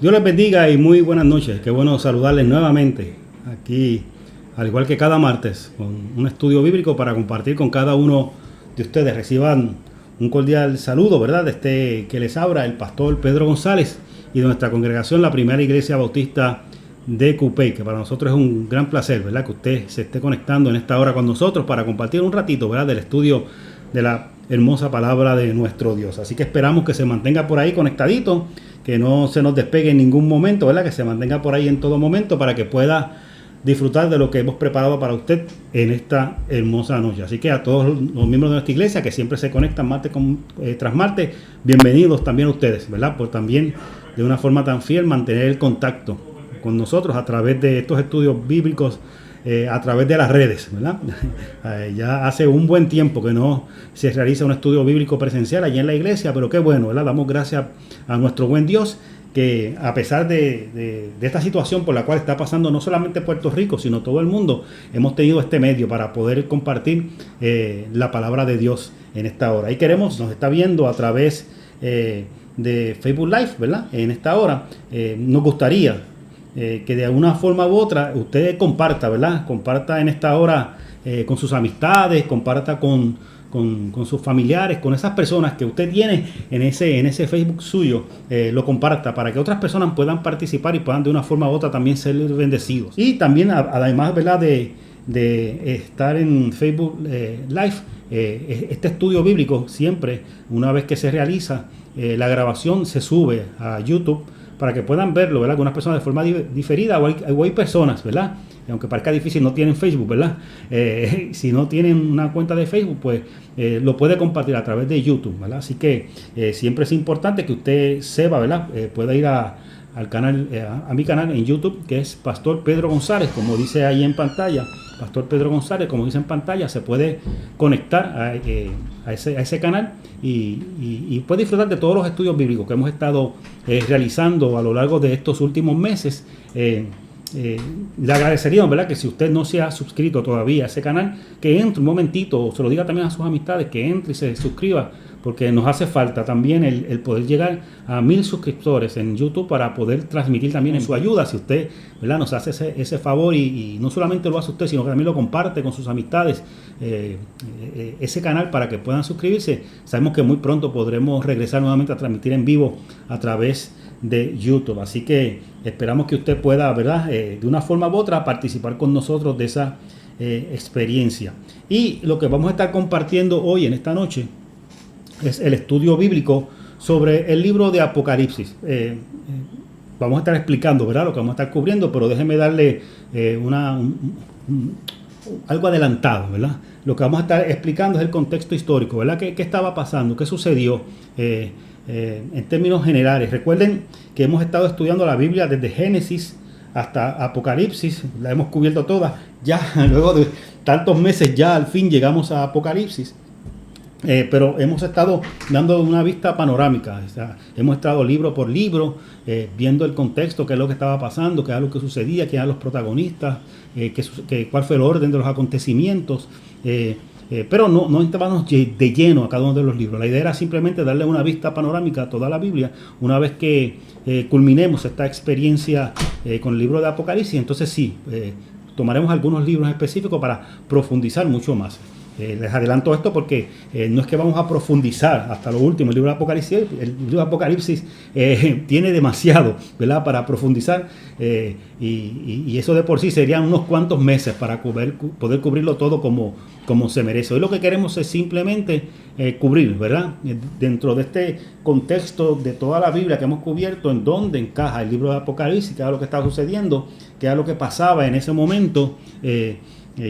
Dios les bendiga y muy buenas noches. Qué bueno saludarles nuevamente aquí, al igual que cada martes, con un estudio bíblico para compartir con cada uno de ustedes. Reciban un cordial saludo, ¿verdad? Que les abra el pastor Pedro González y de nuestra congregación, la Primera Iglesia Bautista de Cupey, que para nosotros es un gran placer, ¿verdad? Que usted se esté conectando en esta hora con nosotros para compartir un ratito, ¿verdad? Del estudio de la hermosa palabra de nuestro Dios. Así que esperamos que se mantenga por ahí conectadito, que no se nos despegue en ningún momento, ¿verdad? Que se mantenga por ahí en todo momento para que pueda disfrutar de lo que hemos preparado para usted en esta hermosa noche. Así que a todos los miembros de nuestra iglesia que siempre se conectan martes tras martes, bienvenidos también a ustedes, ¿verdad? Por también de una forma tan fiel mantener el contacto con nosotros a través de estos estudios bíblicos, a través de las redes, ¿verdad? Ya hace un buen tiempo que no se realiza un estudio bíblico presencial allí en la iglesia, pero qué bueno, ¿verdad? Damos gracias a nuestro buen Dios que a pesar de esta situación por la cual está pasando no solamente Puerto Rico, sino todo el mundo, hemos tenido este medio para poder compartir la palabra de Dios en esta hora. Y nos está viendo a través de Facebook Live, ¿verdad? En esta hora nos gustaría que de alguna forma u otra usted comparta, ¿verdad? Comparta en esta hora con sus amistades, comparta con sus familiares, con esas personas que usted tiene en ese Facebook suyo, lo comparta para que otras personas puedan participar y puedan de una forma u otra también ser bendecidos. Y también, además, ¿verdad? De estar en Facebook Live, este estudio bíblico siempre, una vez que se realiza, la grabación se sube a YouTube para que puedan verlo, ¿verdad? Algunas personas de forma diferida o hay personas, ¿verdad? Aunque parezca difícil, no tienen Facebook, ¿verdad? Si no tienen una cuenta de Facebook, pues lo puede compartir a través de YouTube, ¿verdad? Así que siempre es importante que usted sepa, ¿verdad? Pueda ir al canal, a mi canal en YouTube, que es Pastor Pedro González, como dice ahí en pantalla. Pastor Pedro González, como dice en pantalla, se puede conectar a ese canal y puede disfrutar de todos los estudios bíblicos que hemos estado realizando a lo largo de estos últimos meses. Le agradeceríamos, ¿verdad?, que si usted no se ha suscrito todavía a ese canal, que entre un momentito, o se lo diga también a sus amistades, que entre y se suscriba, porque nos hace falta también el poder llegar a 1000 suscriptores en YouTube para poder transmitir también en su ayuda. Si usted, ¿verdad?, nos hace ese favor y no solamente lo hace usted, sino que también lo comparte con sus amistades, ese canal, para que puedan suscribirse. Sabemos que muy pronto podremos regresar nuevamente a transmitir en vivo a través de YouTube. Así que esperamos que usted pueda, ¿verdad?, de una forma u otra participar con nosotros de esa experiencia. Y lo que vamos a estar compartiendo hoy en esta noche es el estudio bíblico sobre el libro de Apocalipsis. Vamos a estar explicando, ¿verdad?, lo que vamos a estar cubriendo, pero déjeme darle algo adelantado, ¿verdad? Lo que vamos a estar explicando es el contexto histórico, ¿verdad? ¿Qué estaba pasando? ¿Qué sucedió? En términos generales, recuerden que hemos estado estudiando la Biblia desde Génesis hasta Apocalipsis, la hemos cubierto toda. Ya luego de tantos meses ya al fin llegamos a Apocalipsis. Pero hemos estado dando una vista panorámica, o sea, hemos estado libro por libro, viendo el contexto, qué es lo que estaba pasando, qué era lo que sucedía, quién eran los protagonistas, cuál fue el orden de los acontecimientos, pero no entramos de lleno a cada uno de los libros. La idea era simplemente darle una vista panorámica a toda la Biblia una vez que culminemos esta experiencia con el libro de Apocalipsis. Entonces sí, tomaremos algunos libros específicos para profundizar mucho más. Les adelanto esto porque no es que vamos a profundizar hasta lo último. El libro de Apocalipsis tiene demasiado, ¿verdad?, para profundizar, y eso de por sí serían unos cuantos meses para poder cubrirlo todo como se merece. Hoy lo que queremos es simplemente cubrir, ¿verdad?, dentro de este contexto de toda la Biblia que hemos cubierto, en dónde encaja el libro de Apocalipsis, qué era lo que estaba sucediendo, qué era lo que pasaba en ese momento,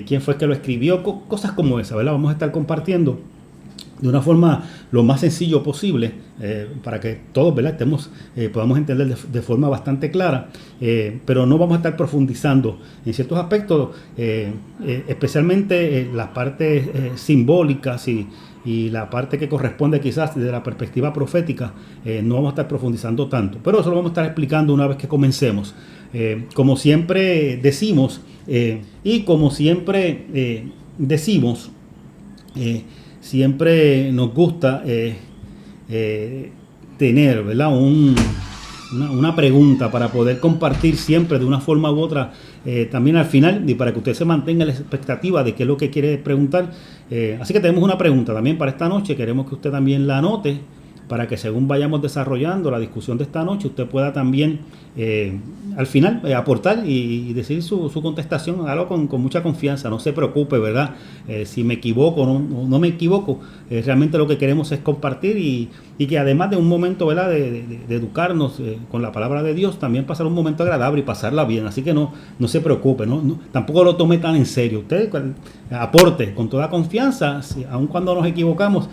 quién fue el que lo escribió, cosas como esa, ¿verdad? Vamos a estar compartiendo de una forma lo más sencillo posible, para que todos, ¿verdad?, podamos entender de forma bastante clara, pero no vamos a estar profundizando en ciertos aspectos, especialmente las partes simbólicas y la parte que corresponde quizás desde la perspectiva profética. No vamos a estar profundizando tanto, pero eso lo vamos a estar explicando una vez que comencemos. Como siempre decimos, siempre nos gusta tener, ¿verdad?, una pregunta para poder compartir siempre de una forma u otra, también al final, y para que usted se mantenga en la expectativa de qué es lo que quiere preguntar. Así que tenemos una pregunta también para esta noche, queremos que usted también la anote, para que según vayamos desarrollando la discusión de esta noche, usted pueda también al final aportar y decir su contestación, hágalo con mucha confianza, no se preocupe, ¿verdad? Si me equivoco o no me equivoco, realmente lo que queremos es compartir y que además de un momento, ¿verdad?, de educarnos con la palabra de Dios, también pasar un momento agradable y pasarla bien, así que no se preocupe, tampoco lo tome tan en serio, usted aporte con toda confianza, aun cuando nos equivocamos,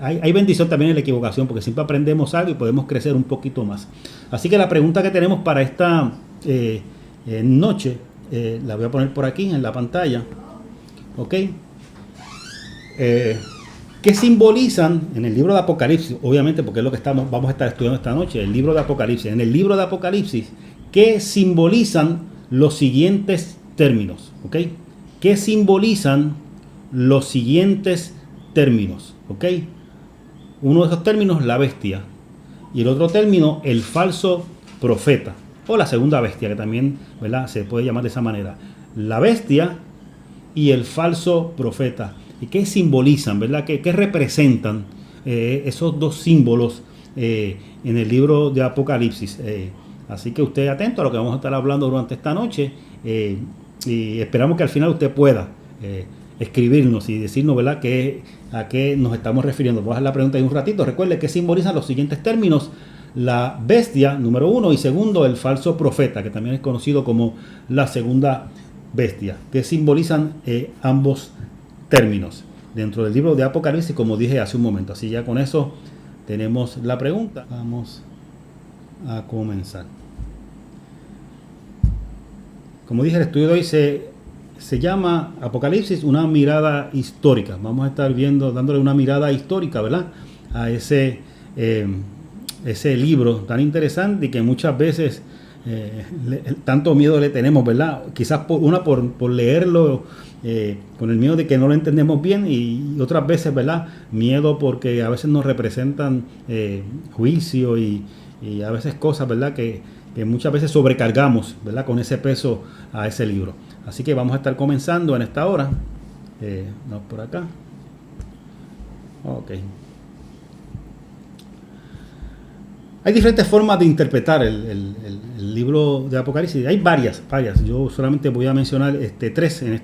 hay bendición también en la equivocación, porque siempre aprendemos algo y podemos crecer un poquito más. Así que la pregunta que tenemos para esta noche, la voy a poner por aquí en la pantalla, ¿ok? ¿Qué simbolizan en el libro de Apocalipsis? Obviamente, porque es lo que vamos a estar estudiando esta noche, el libro de Apocalipsis. En el libro de Apocalipsis, ¿qué simbolizan los siguientes términos? ¿Ok? ¿Qué simbolizan los siguientes términos? ¿Ok? Uno de esos términos, la bestia. Y el otro término, el falso profeta. O la segunda bestia, que también, ¿verdad?, se puede llamar de esa manera. La bestia y el falso profeta. ¿Y qué simbolizan, verdad? ¿Qué representan esos dos símbolos en el libro de Apocalipsis? Así que usted atento a lo que vamos a estar hablando durante esta noche y esperamos que al final usted pueda escribirnos y decirnos, ¿verdad?, a qué nos estamos refiriendo. Voy a hacer la pregunta ahí un ratito. Recuerde que simbolizan los siguientes términos: la bestia, número uno, y segundo, el falso profeta, que también es conocido como la segunda bestia. ¿Qué simbolizan ambos términos dentro del libro de Apocalipsis, como dije hace un momento? Así ya con eso tenemos la pregunta. Vamos a comenzar. Como dije, el estudio de hoy se llama Apocalipsis, una mirada histórica. Vamos a estar dándole una mirada histórica, ¿verdad?, a ese libro tan interesante y que muchas veces tanto miedo le tenemos, ¿verdad? Quizás por leerlo con el miedo de que no lo entendemos bien, y otras veces, ¿verdad?, miedo porque a veces nos representan juicio y a veces cosas, ¿verdad?, que muchas veces sobrecargamos, ¿verdad?, con ese peso a ese libro. Así que vamos a estar comenzando en esta hora. Vamos por acá. Ok. Hay diferentes formas de interpretar el libro de Apocalipsis. Hay varias. Yo solamente voy a mencionar tres en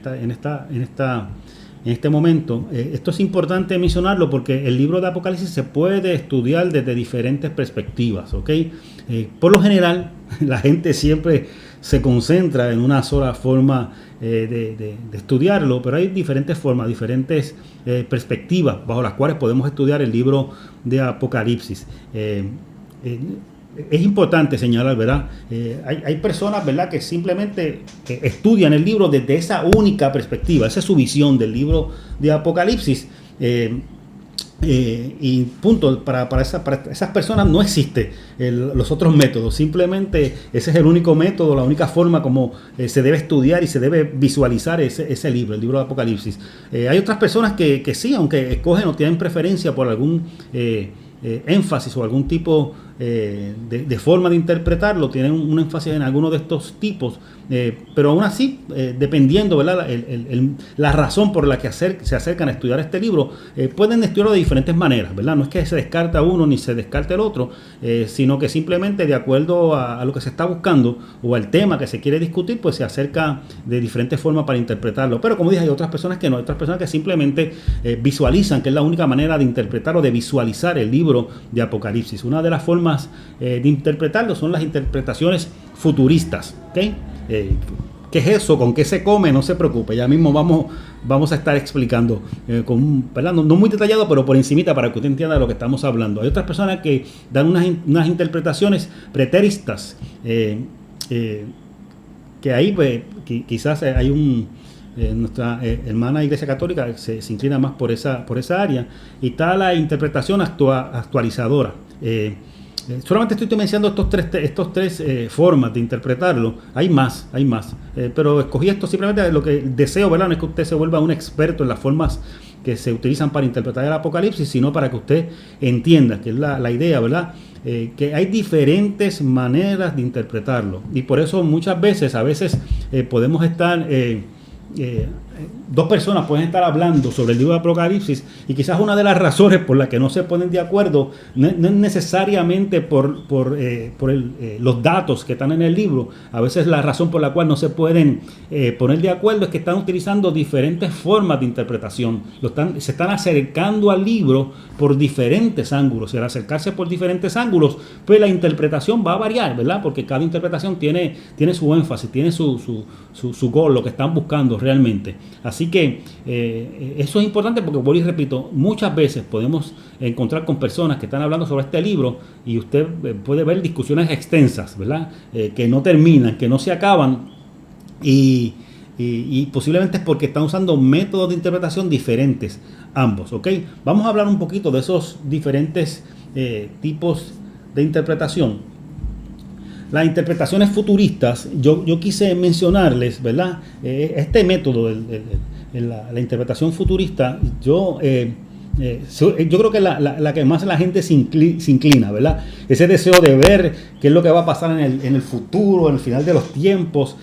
este momento. Esto es importante mencionarlo porque el libro de Apocalipsis se puede estudiar desde diferentes perspectivas, ¿ok? Por lo general, la gente siempre se concentra en una sola forma de estudiarlo, pero hay diferentes formas, diferentes perspectivas bajo las cuales podemos estudiar el libro de Apocalipsis. Es importante señalar, ¿verdad? Hay personas, ¿verdad?, que simplemente estudian el libro desde esa única perspectiva. Esa es su visión del libro de Apocalipsis. Y punto, para esas personas no existe los otros métodos. Simplemente ese es el único método, la única forma como se debe estudiar y se debe visualizar ese libro, el libro de Apocalipsis. Hay otras personas que sí, aunque escogen o tienen preferencia por algún énfasis o algún tipo de forma de interpretarlo, tienen un énfasis en alguno de estos tipos, pero aún así, dependiendo, ¿verdad?, la razón por la que se acercan a estudiar este libro, pueden estudiarlo de diferentes maneras, ¿verdad? No es que se descarta uno ni se descarte el otro, sino que simplemente de acuerdo a lo que se está buscando o al tema que se quiere discutir, pues se acerca de diferentes formas para interpretarlo. Pero como dije, hay otras personas que no, hay otras personas que simplemente visualizan, que es la única manera de interpretarlo, de visualizar el libro de Apocalipsis. Una de las formas de interpretarlo son las interpretaciones futuristas, ¿ok? ¿Qué es eso? ¿Con qué se come? No se preocupe, ya mismo vamos a estar explicando, ¿verdad? No muy detallado, pero por encimita para que usted entienda de lo que estamos hablando. Hay otras personas que dan unas interpretaciones preteristas, que ahí pues, quizás hay nuestra hermana Iglesia Católica se inclina más por esa área, y está la interpretación actualizadora. Solamente estoy mencionando estos tres formas de interpretarlo. Hay más, pero escogí esto simplemente lo que deseo, ¿verdad? No es que usted se vuelva un experto en las formas que se utilizan para interpretar el Apocalipsis, sino para que usted entienda que es la idea, ¿verdad? que hay diferentes maneras de interpretarlo. Y por eso muchas veces, podemos estar... dos personas pueden estar hablando sobre el libro de Apocalipsis y quizás una de las razones por las que no se ponen de acuerdo no es necesariamente por los datos que están en el libro. A veces la razón por la cual no se pueden poner de acuerdo es que están utilizando diferentes formas de interpretación. Se están acercando al libro por diferentes ángulos, y al acercarse por diferentes ángulos, pues la interpretación va a variar, ¿verdad? Porque cada interpretación tiene su énfasis, tiene su goal, lo que están buscando realmente. Así que eso es importante porque, vuelvo y repito, muchas veces podemos encontrar con personas que están hablando sobre este libro y usted puede ver discusiones extensas, ¿verdad? Que no terminan, que no se acaban y posiblemente es porque están usando métodos de interpretación diferentes ambos, ¿ok? Vamos a hablar un poquito de esos diferentes tipos de interpretación. Las interpretaciones futuristas, yo quise mencionarles, ¿verdad? Este método, la interpretación futurista, yo creo que la que más la gente se inclina, ¿verdad? Ese deseo de ver qué es lo que va a pasar en el futuro, en el final de los tiempos.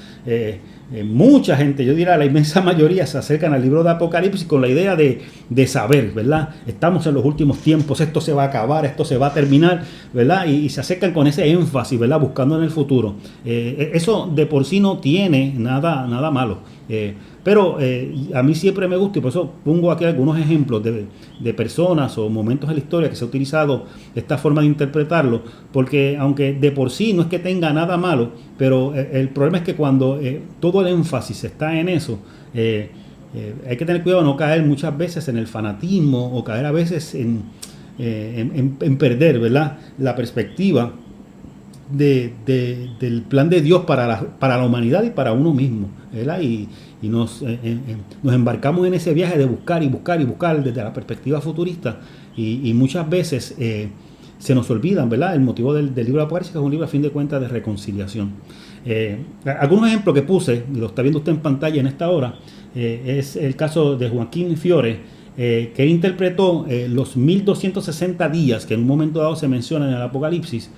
Mucha gente, yo diría la inmensa mayoría, se acercan al libro de Apocalipsis con la idea de saber, ¿verdad? Estamos en los últimos tiempos, esto se va a acabar, esto se va a terminar, ¿verdad? Y se acercan con ese énfasis, ¿verdad? Buscando en el futuro. Eso de por sí no tiene nada malo. Pero a mí siempre me gusta, y por eso pongo aquí algunos ejemplos de personas o momentos en la historia que se ha utilizado esta forma de interpretarlo, porque aunque de por sí no es que tenga nada malo, pero el problema es que cuando todo el énfasis está en eso, hay que tener cuidado de no caer muchas veces en el fanatismo o caer a veces en perder, ¿verdad?, la perspectiva del plan de Dios para la humanidad y para uno mismo, ¿verdad? Y nos embarcamos en ese viaje de buscar desde la perspectiva futurista y muchas veces se nos olvidan, ¿verdad?, el motivo del libro de Apocalipsis, que es un libro a fin de cuentas de reconciliación. Algunos ejemplos que puse, lo está viendo usted en pantalla en esta hora, es el caso de Joaquín Fiore, que él interpretó los 1260 días que en un momento dado se mencionan en el Apocalipsis.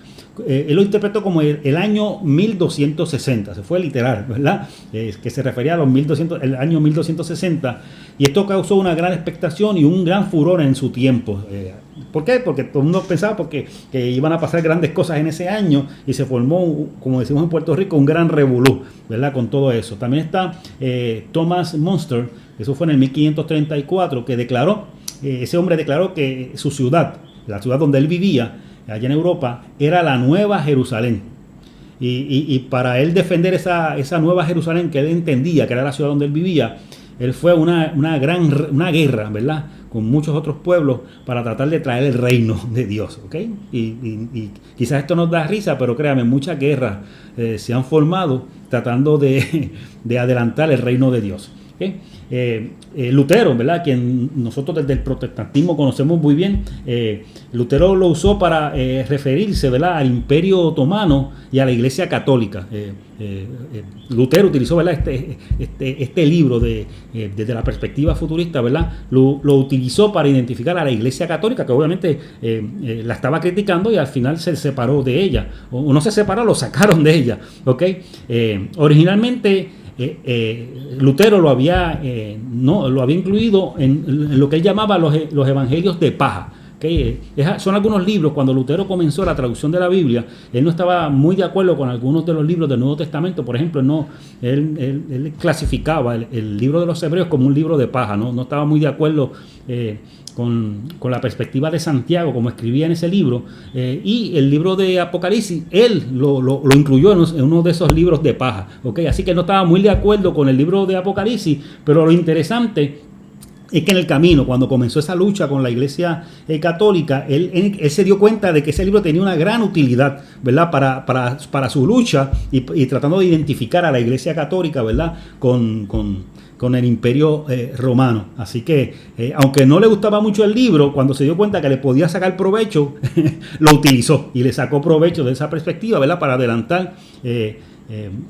Él lo interpretó como el año 1260, se fue literal, ¿verdad? Que se refería a el año 1260, y esto causó una gran expectación y un gran furor en su tiempo. ¿Por qué? Porque todo el mundo pensaba que iban a pasar grandes cosas en ese año y se formó, como decimos en Puerto Rico, un gran revolú, ¿verdad?, con todo eso. También está Thomas Munster, eso fue en el 1534, que ese hombre declaró que su ciudad, la ciudad donde él vivía, allá en Europa, era la Nueva Jerusalén. Y para él defender esa Nueva Jerusalén que él entendía que era la ciudad donde él vivía, él fue una guerra, ¿verdad?, con muchos otros pueblos para tratar de traer el reino de Dios, ¿ok? Y quizás esto nos da risa, pero créame, muchas guerras se han formado tratando de adelantar el reino de Dios, ¿okay? Lutero, ¿verdad?, quien nosotros desde el protestantismo conocemos muy bien, Lutero lo usó para referirse, ¿verdad?, al Imperio Otomano y a la Iglesia Católica. Lutero utilizó, ¿verdad?, este libro desde la perspectiva futurista, ¿verdad?, lo utilizó para identificar a la Iglesia Católica, que obviamente la estaba criticando y al final se separó de ella, o no se separó, lo sacaron de ella, ¿ok? Originalmente Lutero lo había incluido en lo que él llamaba los evangelios de paja. ¿Okay? Son algunos libros. Cuando Lutero comenzó la traducción de la Biblia, él no estaba muy de acuerdo con algunos de los libros del Nuevo Testamento. Por ejemplo, él clasificaba el libro de los Hebreos como un libro de paja, no estaba muy de acuerdo con la perspectiva de Santiago, como escribía en ese libro, y el libro de Apocalipsis, él lo incluyó en uno de esos libros de paja, ¿okay? Así que él no estaba muy de acuerdo con el libro de Apocalipsis, pero lo interesante es que en el camino, cuando comenzó esa lucha con la Iglesia Católica, él se dio cuenta de que ese libro tenía una gran utilidad, ¿verdad?, para su lucha y tratando de identificar a la Iglesia Católica, ¿verdad?, con el Imperio Romano. Así que, aunque no le gustaba mucho el libro, cuando se dio cuenta que le podía sacar provecho, lo utilizó y le sacó provecho de esa perspectiva, ¿verdad?, para adelantar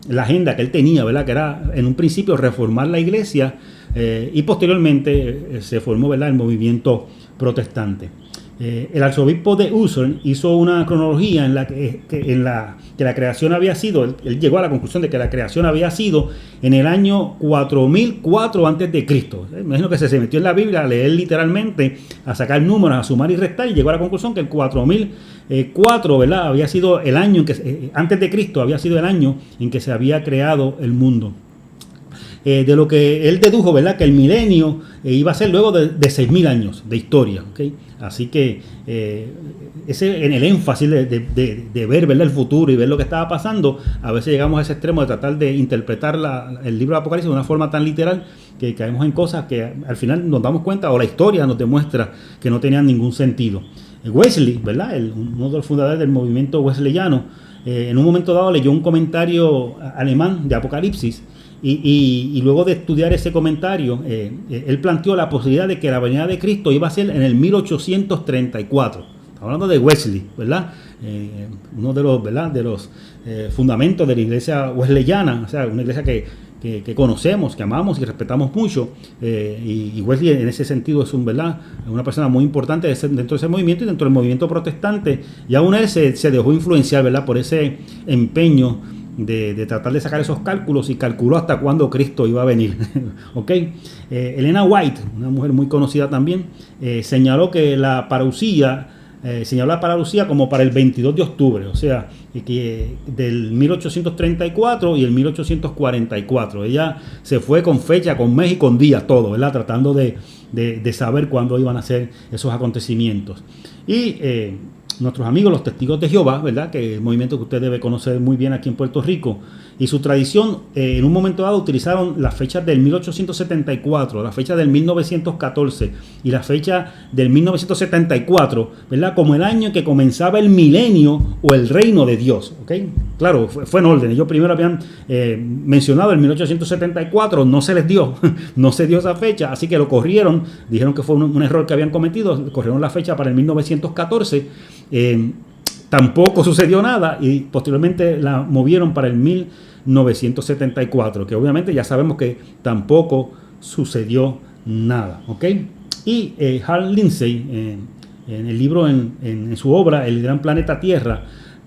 la agenda que él tenía, ¿verdad?, que era en un principio reformar la Iglesia, y posteriormente se formó, ¿verdad?, el movimiento protestante. El arzobispo de Ursel hizo una cronología en la que la creación había sido, él llegó a la conclusión de que la creación había sido en el año 4004 antes de Cristo. Imagino que se metió en la Biblia a leer literalmente, a sacar números, a sumar y restar, y llegó a la conclusión que el 4004, ¿verdad? Había sido el año en que, antes de Cristo, había sido el año en que se había creado el mundo. De lo que él dedujo, ¿verdad? Que el milenio iba a ser luego de 6.000 años de historia, ¿okay? Así que ese en el énfasis de ver, ¿verdad?, el futuro y ver lo que estaba pasando, a veces llegamos a ese extremo de tratar de interpretar el libro de Apocalipsis de una forma tan literal que caemos en cosas que al final nos damos cuenta, o la historia nos demuestra que no tenían ningún sentido. Wesley, ¿verdad?, uno de los fundadores del movimiento wesleyano, en un momento dado leyó un comentario alemán de Apocalipsis. Y luego de estudiar ese comentario, él planteó la posibilidad de que la venida de Cristo iba a ser en el 1834. Estamos hablando de Wesley, ¿verdad? Uno de los, ¿verdad?, de los fundamentos de la iglesia wesleyana, o sea, una iglesia que conocemos, que amamos y respetamos mucho. Y Wesley en ese sentido es una persona muy importante dentro de ese movimiento y dentro del movimiento protestante. Y aún él se dejó influenciar, ¿verdad?, por ese empeño de tratar de sacar esos cálculos, y calculó hasta cuándo Cristo iba a venir. ¿Okay? Elena White, una mujer muy conocida también, señaló que la parucía, como para el 22 de octubre, o sea, que del 1834 y el 1844. Ella se fue con fecha, con mes y con día, todo, ¿verdad?, tratando de saber cuándo iban a ser esos acontecimientos. Y nuestros amigos los Testigos de Jehová, ¿verdad?, que es un movimiento que usted debe conocer muy bien aquí en Puerto Rico, y su tradición, en un momento dado utilizaron las fechas del 1874, la fecha del 1914 y la fecha del 1974, ¿verdad?, como el año en que comenzaba el milenio o el reino de Dios. ¿Okay? Claro, fue en orden. Ellos primero habían mencionado el 1874, no se les dio, no se dio esa fecha, así que lo corrieron, dijeron que fue un error que habían cometido, corrieron la fecha para el 1914. Tampoco sucedió nada y posteriormente la movieron para el 1974, que obviamente ya sabemos que tampoco sucedió nada. ¿Okay? Y Hal Lindsey, en el libro, en su obra El Gran Planeta Tierra,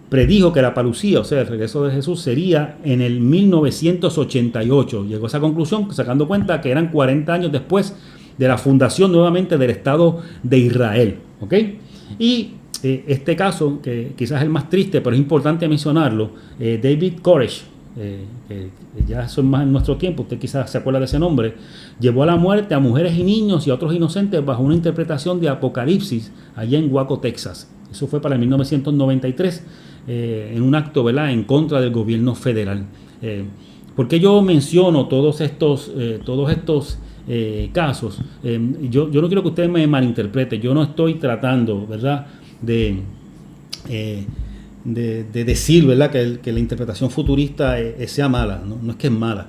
predijo que la parucía, o sea, el regreso de Jesús, sería en el 1988. Llegó a esa conclusión sacando cuenta que eran 40 años después de la fundación nuevamente del Estado de Israel. ¿Okay? Y este caso, que quizás es el más triste, pero es importante mencionarlo, David Koresh, que ya son más en nuestro tiempo, usted quizás se acuerda de ese nombre, llevó a la muerte a mujeres y niños y a otros inocentes bajo una interpretación de Apocalipsis allá en Waco, Texas. Eso fue para el 1993, en un acto, ¿verdad?, en contra del gobierno federal. ¿Por qué yo menciono todos estos casos? Yo no quiero que usted me malinterprete. Yo no estoy tratando, ¿verdad?, de decir, ¿verdad?, que la interpretación futurista sea mala. No es que es mala.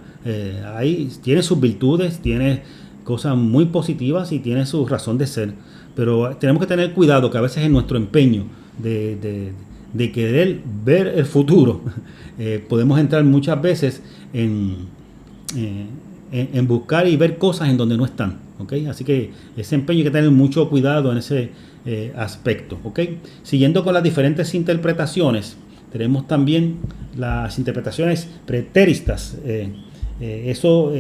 Tiene sus virtudes, tiene cosas muy positivas y tiene su razón de ser. Pero tenemos que tener cuidado, que a veces en nuestro empeño de querer ver el futuro, podemos entrar muchas veces en buscar y ver cosas en donde no están. ¿Okay? Así que ese empeño hay que tener mucho cuidado en ese aspecto. ¿Okay? Siguiendo con las diferentes interpretaciones, tenemos también las interpretaciones preteristas. Eso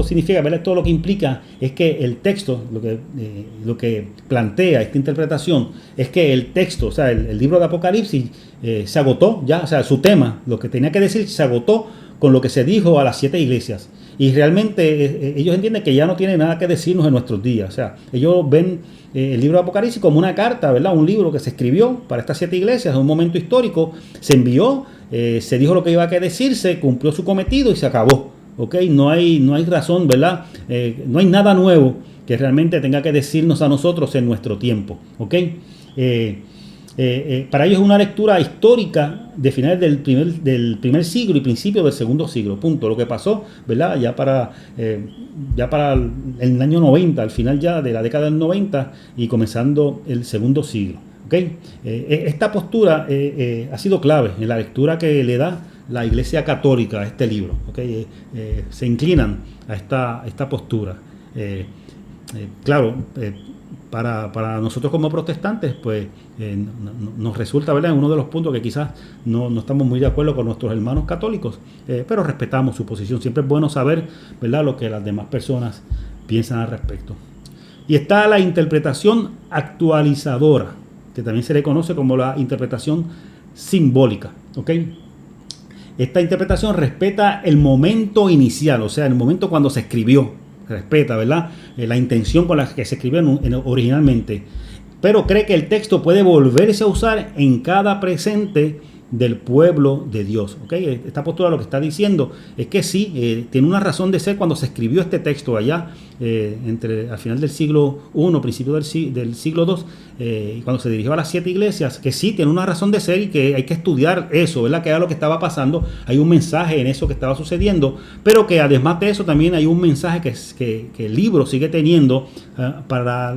significa, ¿verdad?, todo lo que implica es que el texto, lo que plantea esta interpretación es que el texto, o sea, el libro de Apocalipsis se agotó ya, o sea, su tema, lo que tenía que decir se agotó con lo que se dijo a las 7 iglesias. Y realmente ellos entienden que ya no tiene nada que decirnos en nuestros días. O sea, ellos ven el libro de Apocalipsis como una carta, ¿verdad? Un libro que se escribió para estas 7 iglesias en un momento histórico, se envió, se dijo lo que iba a decirse, cumplió su cometido y se acabó. ¿Okay? No hay razón, ¿verdad? No hay nada nuevo que realmente tenga que decirnos a nosotros en nuestro tiempo. ¿Okay? Para ellos es una lectura histórica de finales del primer siglo y principios del segundo siglo, punto. Lo que pasó, ¿verdad?, ya para el año 90, al final ya de la década del 90 y comenzando el segundo siglo. ¿Okay? Esta postura ha sido clave en la lectura que le da la Iglesia Católica a este libro. ¿Okay? Se inclinan a esta postura. Claro, para nosotros como protestantes, pues nos resulta, ¿verdad?, uno de los puntos que quizás no estamos muy de acuerdo con nuestros hermanos católicos, pero respetamos su posición. Siempre es bueno saber, ¿verdad?, lo que las demás personas piensan al respecto. Y está la interpretación actualizadora, que también se le conoce como la interpretación simbólica, ¿ok? Esta interpretación respeta el momento inicial, o sea, el momento cuando se escribió, respeta, ¿verdad?, la intención con la que se escribió originalmente, pero cree que el texto puede volverse a usar en cada presente del pueblo de Dios. ¿Okay? Esta postura lo que está diciendo es que sí, tiene una razón de ser cuando se escribió este texto allá, al final del siglo I, principio del siglo II, cuando se dirigió a las 7 iglesias, que sí, tiene una razón de ser y que hay que estudiar eso, ¿verdad? Que era lo que estaba pasando, hay un mensaje en eso que estaba sucediendo, pero que además de eso también hay un mensaje que el libro sigue teniendo para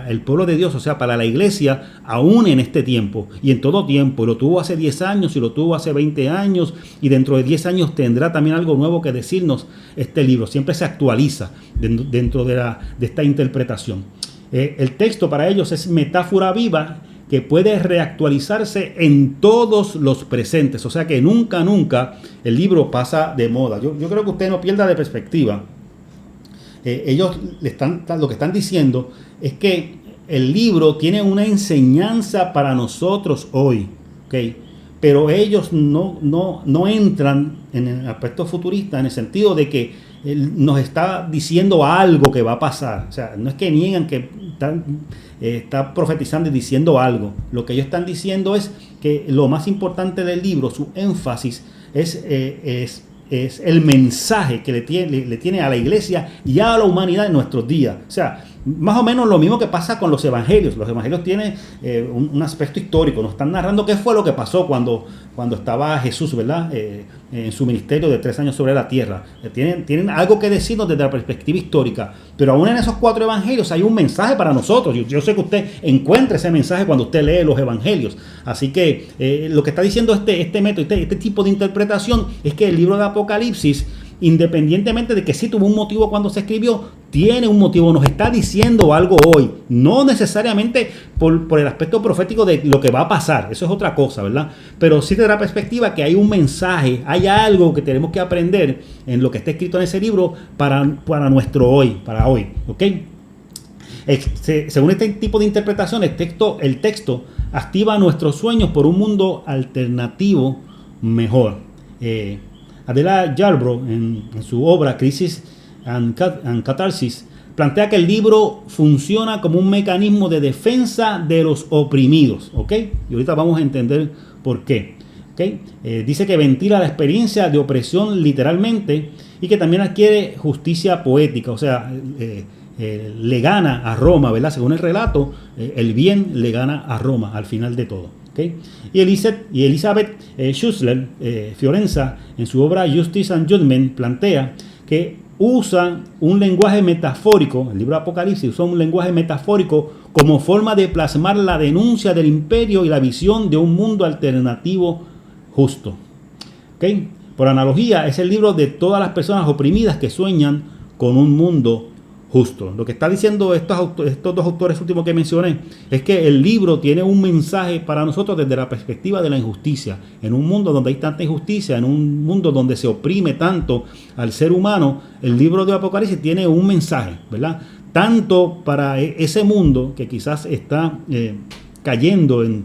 el pueblo de Dios, o sea, para la iglesia, aún en este tiempo y en todo tiempo. Lo tuvo hace 10 años y lo tuvo hace 20 años y dentro de 10 años tendrá también algo nuevo que decirnos este libro. Siempre se actualiza dentro de esta interpretación. El texto para ellos es metáfora viva que puede reactualizarse en todos los presentes. O sea que nunca el libro pasa de moda. Yo creo que usted no pierda de perspectiva. Ellos lo que están diciendo es que el libro tiene una enseñanza para nosotros hoy, ¿okay? Pero ellos no entran en el aspecto futurista en el sentido de que nos está diciendo algo que va a pasar. O sea, no es que niegan que está profetizando y diciendo algo. Lo que ellos están diciendo es que lo más importante del libro, su énfasis, es el mensaje que le tiene a la iglesia y a la humanidad en nuestros días. O sea, más o menos lo mismo que pasa con los evangelios. Los evangelios tienen un aspecto histórico. Nos están narrando qué fue lo que pasó cuando estaba Jesús, ¿verdad?, en su ministerio de 3 años sobre la tierra. Tienen algo que decirnos desde la perspectiva histórica. Pero aún en esos 4 evangelios hay un mensaje para nosotros. Yo sé que usted encuentra ese mensaje cuando usted lee los evangelios. Así que lo que está diciendo este método, este tipo de interpretación, es que el libro de Apocalipsis, independientemente de que sí tuvo un motivo cuando se escribió, tiene un motivo, nos está diciendo algo hoy, no necesariamente por el aspecto profético de lo que va a pasar, eso es otra cosa, ¿verdad? Pero sí te da la perspectiva que hay un mensaje, hay algo que tenemos que aprender en lo que está escrito en ese libro para nuestro hoy, para hoy, ¿ok? Según este tipo de interpretación, el texto activa nuestros sueños por un mundo alternativo mejor. Adela Yarbrough, en su obra Crisis and Catharsis, plantea que el libro funciona como un mecanismo de defensa de los oprimidos, ¿ok? Y ahorita vamos a entender por qué, ¿ok? Dice que ventila la experiencia de opresión literalmente y que también adquiere justicia poética, o sea, le gana a Roma, ¿verdad? Según el relato, el bien le gana a Roma al final de todo. ¿Okay? Y Elizabeth Schussler, Fiorenza, en su obra Justice and Judgment, plantea que usa un lenguaje metafórico, el libro de Apocalipsis usa un lenguaje metafórico como forma de plasmar la denuncia del imperio y la visión de un mundo alternativo justo. ¿Okay? Por analogía, es el libro de todas las personas oprimidas que sueñan con un mundo justo. Lo que está diciendo estos 2 autores últimos que mencioné es que el libro tiene un mensaje para nosotros desde la perspectiva de la injusticia. En un mundo donde hay tanta injusticia, en un mundo donde se oprime tanto al ser humano, el libro de Apocalipsis tiene un mensaje, ¿verdad? Tanto para ese mundo que quizás está cayendo en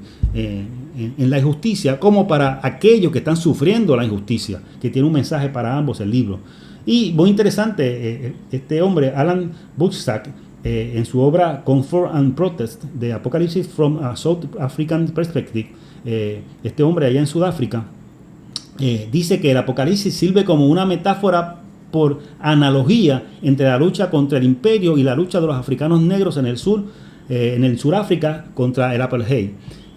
la injusticia, como para aquellos que están sufriendo la injusticia, que tiene un mensaje para ambos el libro. Y muy interesante, este hombre, Alan Bookstack, en su obra Comfort and Protest, de Apocalipsis from a South African Perspective, este hombre allá en Sudáfrica, dice que el Apocalipsis sirve como una metáfora por analogía entre la lucha contra el imperio y la lucha de los africanos negros en el Suráfrica contra el apartheid.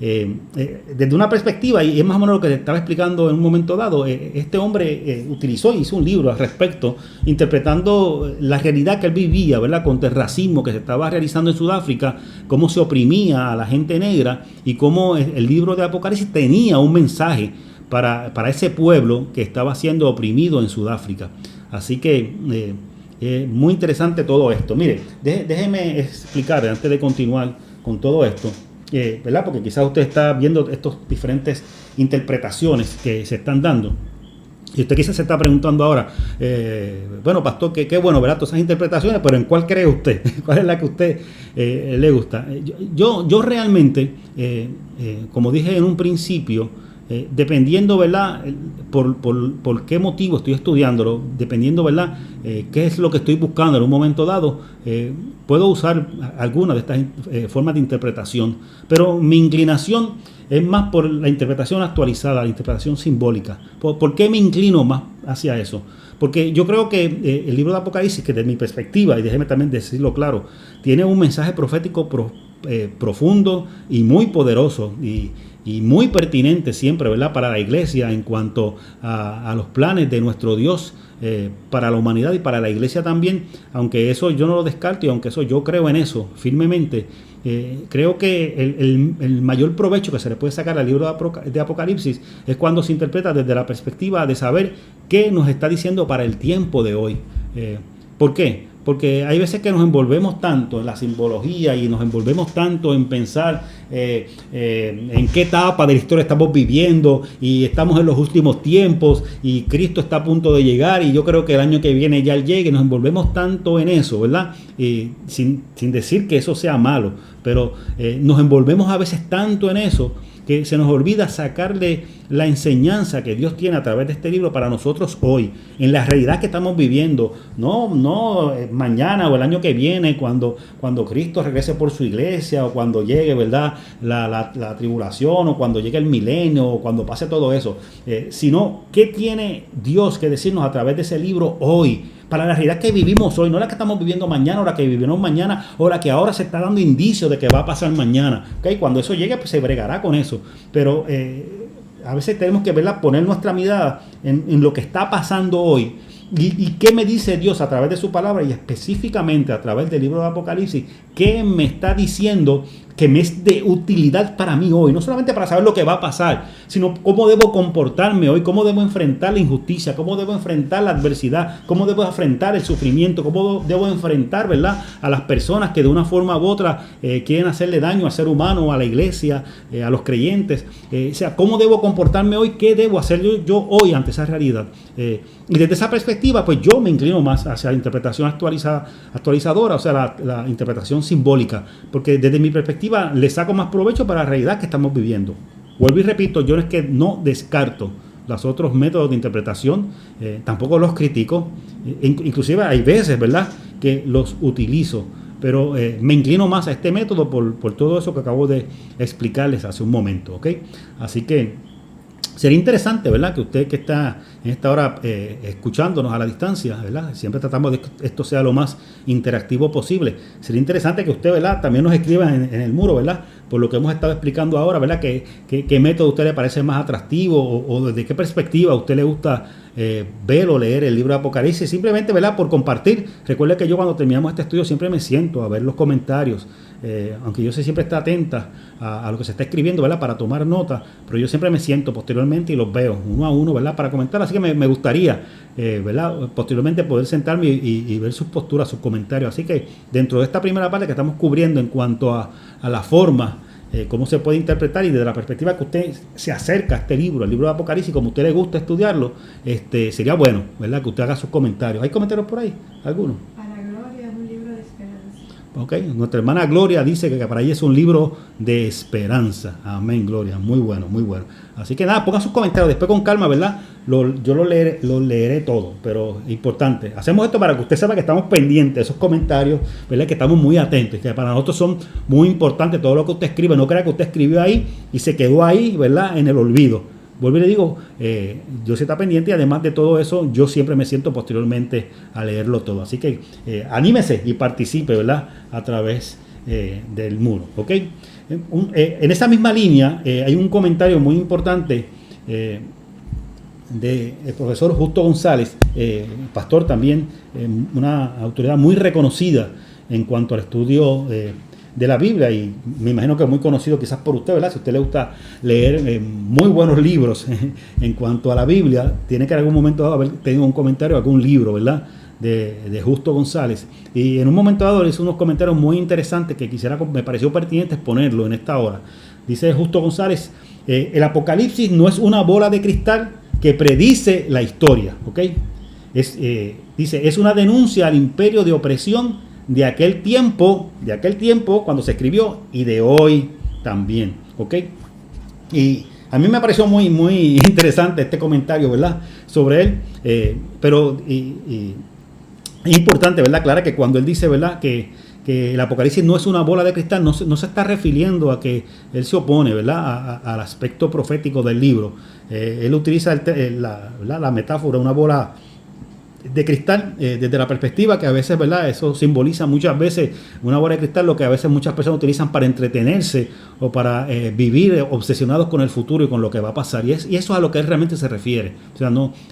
Desde una perspectiva, y es más o menos lo que le estaba explicando en un momento dado, este hombre hizo un libro al respecto, interpretando la realidad que él vivía, ¿verdad?, contra el racismo que se estaba realizando en Sudáfrica, cómo se oprimía a la gente negra y cómo el libro de Apocalipsis tenía un mensaje para ese pueblo que estaba siendo oprimido en Sudáfrica. Así que Muy interesante todo esto. Mire, déjeme explicar antes de continuar con todo esto, ¿verdad? Porque quizás usted está viendo estas diferentes interpretaciones que se están dando. Y usted quizás se está preguntando ahora, bueno, pastor, qué bueno, ¿verdad? Todas esas interpretaciones, pero ¿en cuál cree usted? ¿Cuál es la que a usted le gusta? Yo realmente, como dije en un principio, dependiendo, ¿verdad? Por qué motivo estoy estudiándolo, dependiendo, ¿verdad? Qué es lo que estoy buscando en un momento dado, puedo usar alguna de estas formas de interpretación, pero mi inclinación es más por la interpretación actualizada, la interpretación simbólica. ¿Por qué me inclino más hacia eso? Porque yo creo que el libro de Apocalipsis, que desde mi perspectiva, y déjeme también decirlo claro, tiene un mensaje profético profundo y muy poderoso y muy pertinente siempre, ¿verdad? Para la iglesia en cuanto a los planes de nuestro Dios para la humanidad y para la iglesia también, aunque eso yo no lo descarto y aunque eso yo creo en eso firmemente. Creo que el mayor provecho que se le puede sacar al libro de Apocalipsis es cuando se interpreta desde la perspectiva de saber qué nos está diciendo para el tiempo de hoy. ¿Por qué? Porque hay veces que nos envolvemos tanto en la simbología y nos envolvemos tanto en pensar en qué etapa de la historia estamos viviendo y estamos en los últimos tiempos y Cristo está a punto de llegar y yo creo que el año que viene ya Él llegue. Nos envolvemos tanto en eso, ¿verdad? Sin decir que eso sea malo, pero nos envolvemos a veces tanto en eso que se nos olvida sacarle la enseñanza que Dios tiene a través de este libro para nosotros hoy, en la realidad que estamos viviendo, no mañana o el año que viene, cuando Cristo regrese por su iglesia, o cuando llegue, ¿verdad?, la tribulación, o cuando llegue el milenio, o cuando pase todo eso, sino qué tiene Dios que decirnos a través de ese libro hoy, para la realidad que vivimos hoy, no la que estamos viviendo mañana o la que vivimos mañana o la que ahora se está dando indicios de que va a pasar mañana. ¿Okay? Cuando eso llegue, pues se bregará con eso. Pero a veces tenemos que, ¿verdad?, poner nuestra mirada en lo que está pasando hoy. ¿Y qué me dice Dios a través de su palabra y específicamente a través del libro de Apocalipsis? ¿Qué me está diciendo que me es de utilidad para mí hoy? No solamente para saber lo que va a pasar, sino cómo debo comportarme hoy, cómo debo enfrentar la injusticia, cómo debo enfrentar la adversidad, cómo debo enfrentar el sufrimiento, cómo debo enfrentar, ¿verdad?, a las personas que de una forma u otra quieren hacerle daño al ser humano, a la iglesia, a los creyentes. O sea, cómo debo comportarme hoy, qué debo hacer yo hoy ante esa realidad. Y desde esa perspectiva, pues yo me inclino más hacia la interpretación actualizadora, o sea, la interpretación simbólica, porque desde mi perspectiva le saco más provecho para la realidad que estamos viviendo. Vuelvo y repito, yo no es que no descarto los otros métodos de interpretación, tampoco los critico, inclusive hay veces, ¿verdad?, que los utilizo, pero me inclino más a este método por todo eso que acabo de explicarles hace un momento, ¿ok? Así que sería interesante, ¿verdad?, que usted que está en esta hora escuchándonos a la distancia, ¿verdad?, siempre tratamos de que esto sea lo más interactivo posible. Sería interesante que usted, ¿verdad?, también nos escriba en el muro, ¿verdad?, por lo que hemos estado explicando ahora, ¿verdad?, qué método a usted le parece más atractivo o desde qué perspectiva a usted le gusta ver o leer el libro de Apocalipsis. Simplemente, ¿verdad?, por compartir. Recuerde que yo cuando terminamos este estudio siempre me siento a ver los comentarios, aunque yo sé siempre está atenta a lo que se está escribiendo, ¿verdad?, para tomar nota, pero yo siempre me siento posteriormente y los veo uno a uno, ¿verdad?, para comentar. Así que me gustaría, ¿verdad?, posteriormente poder sentarme y ver sus posturas, sus comentarios. Así que dentro de esta primera parte que estamos cubriendo en cuanto a la forma, cómo se puede interpretar y desde la perspectiva que usted se acerca a este libro, el libro de Apocalipsis, como a usted le gusta estudiarlo, sería bueno, ¿verdad?, que usted haga sus comentarios. ¿Hay comentarios por ahí? ¿Alguno? Ok, nuestra hermana Gloria dice que para ella es un libro de esperanza. Amén, Gloria, muy bueno, muy bueno. Así que nada, pongan sus comentarios, después con calma, ¿verdad? Yo lo leeré todo, pero importante. Hacemos esto para que usted sepa que estamos pendientes de esos comentarios, ¿verdad?, que estamos muy atentos, que para nosotros son muy importantes todo lo que usted escribe. No crea que usted escribió ahí y se quedó ahí, ¿verdad?, en el olvido. Vuelvo y le digo, yo sí está pendiente y además de todo eso, yo siempre me siento posteriormente a leerlo todo. Así que anímese y participe, ¿verdad?, a través del muro, ¿ok? En esa misma línea hay un comentario muy importante del profesor Justo González, pastor también, una autoridad muy reconocida en cuanto al estudio de la Biblia, y me imagino que es muy conocido quizás por usted, ¿verdad? Si a usted le gusta leer muy buenos libros en cuanto a la Biblia, tiene que en algún momento haber tenido un comentario, algún libro, ¿verdad?, de Justo González. Y en un momento dado hizo unos comentarios muy interesantes que me pareció pertinente exponerlo en esta hora. Dice Justo González, el Apocalipsis no es una bola de cristal que predice la historia, ¿ok? Dice, es una denuncia al imperio de opresión de aquel tiempo cuando se escribió y de hoy también, ¿ok? Y a mí me pareció muy, muy interesante este comentario, ¿verdad? Sobre él, pero es importante, ¿verdad? Claro que cuando él dice, ¿verdad? Que el Apocalipsis no es una bola de cristal, no se está refiriendo a que él se opone, ¿verdad? Al aspecto profético del libro. Él utiliza la metáfora, una bola de cristal, desde la perspectiva que a veces, ¿verdad? Eso simboliza muchas veces una bola de cristal, lo que a veces muchas personas utilizan para entretenerse o para vivir obsesionados con el futuro y con lo que va a pasar. Y eso es a lo que él realmente se refiere. O sea,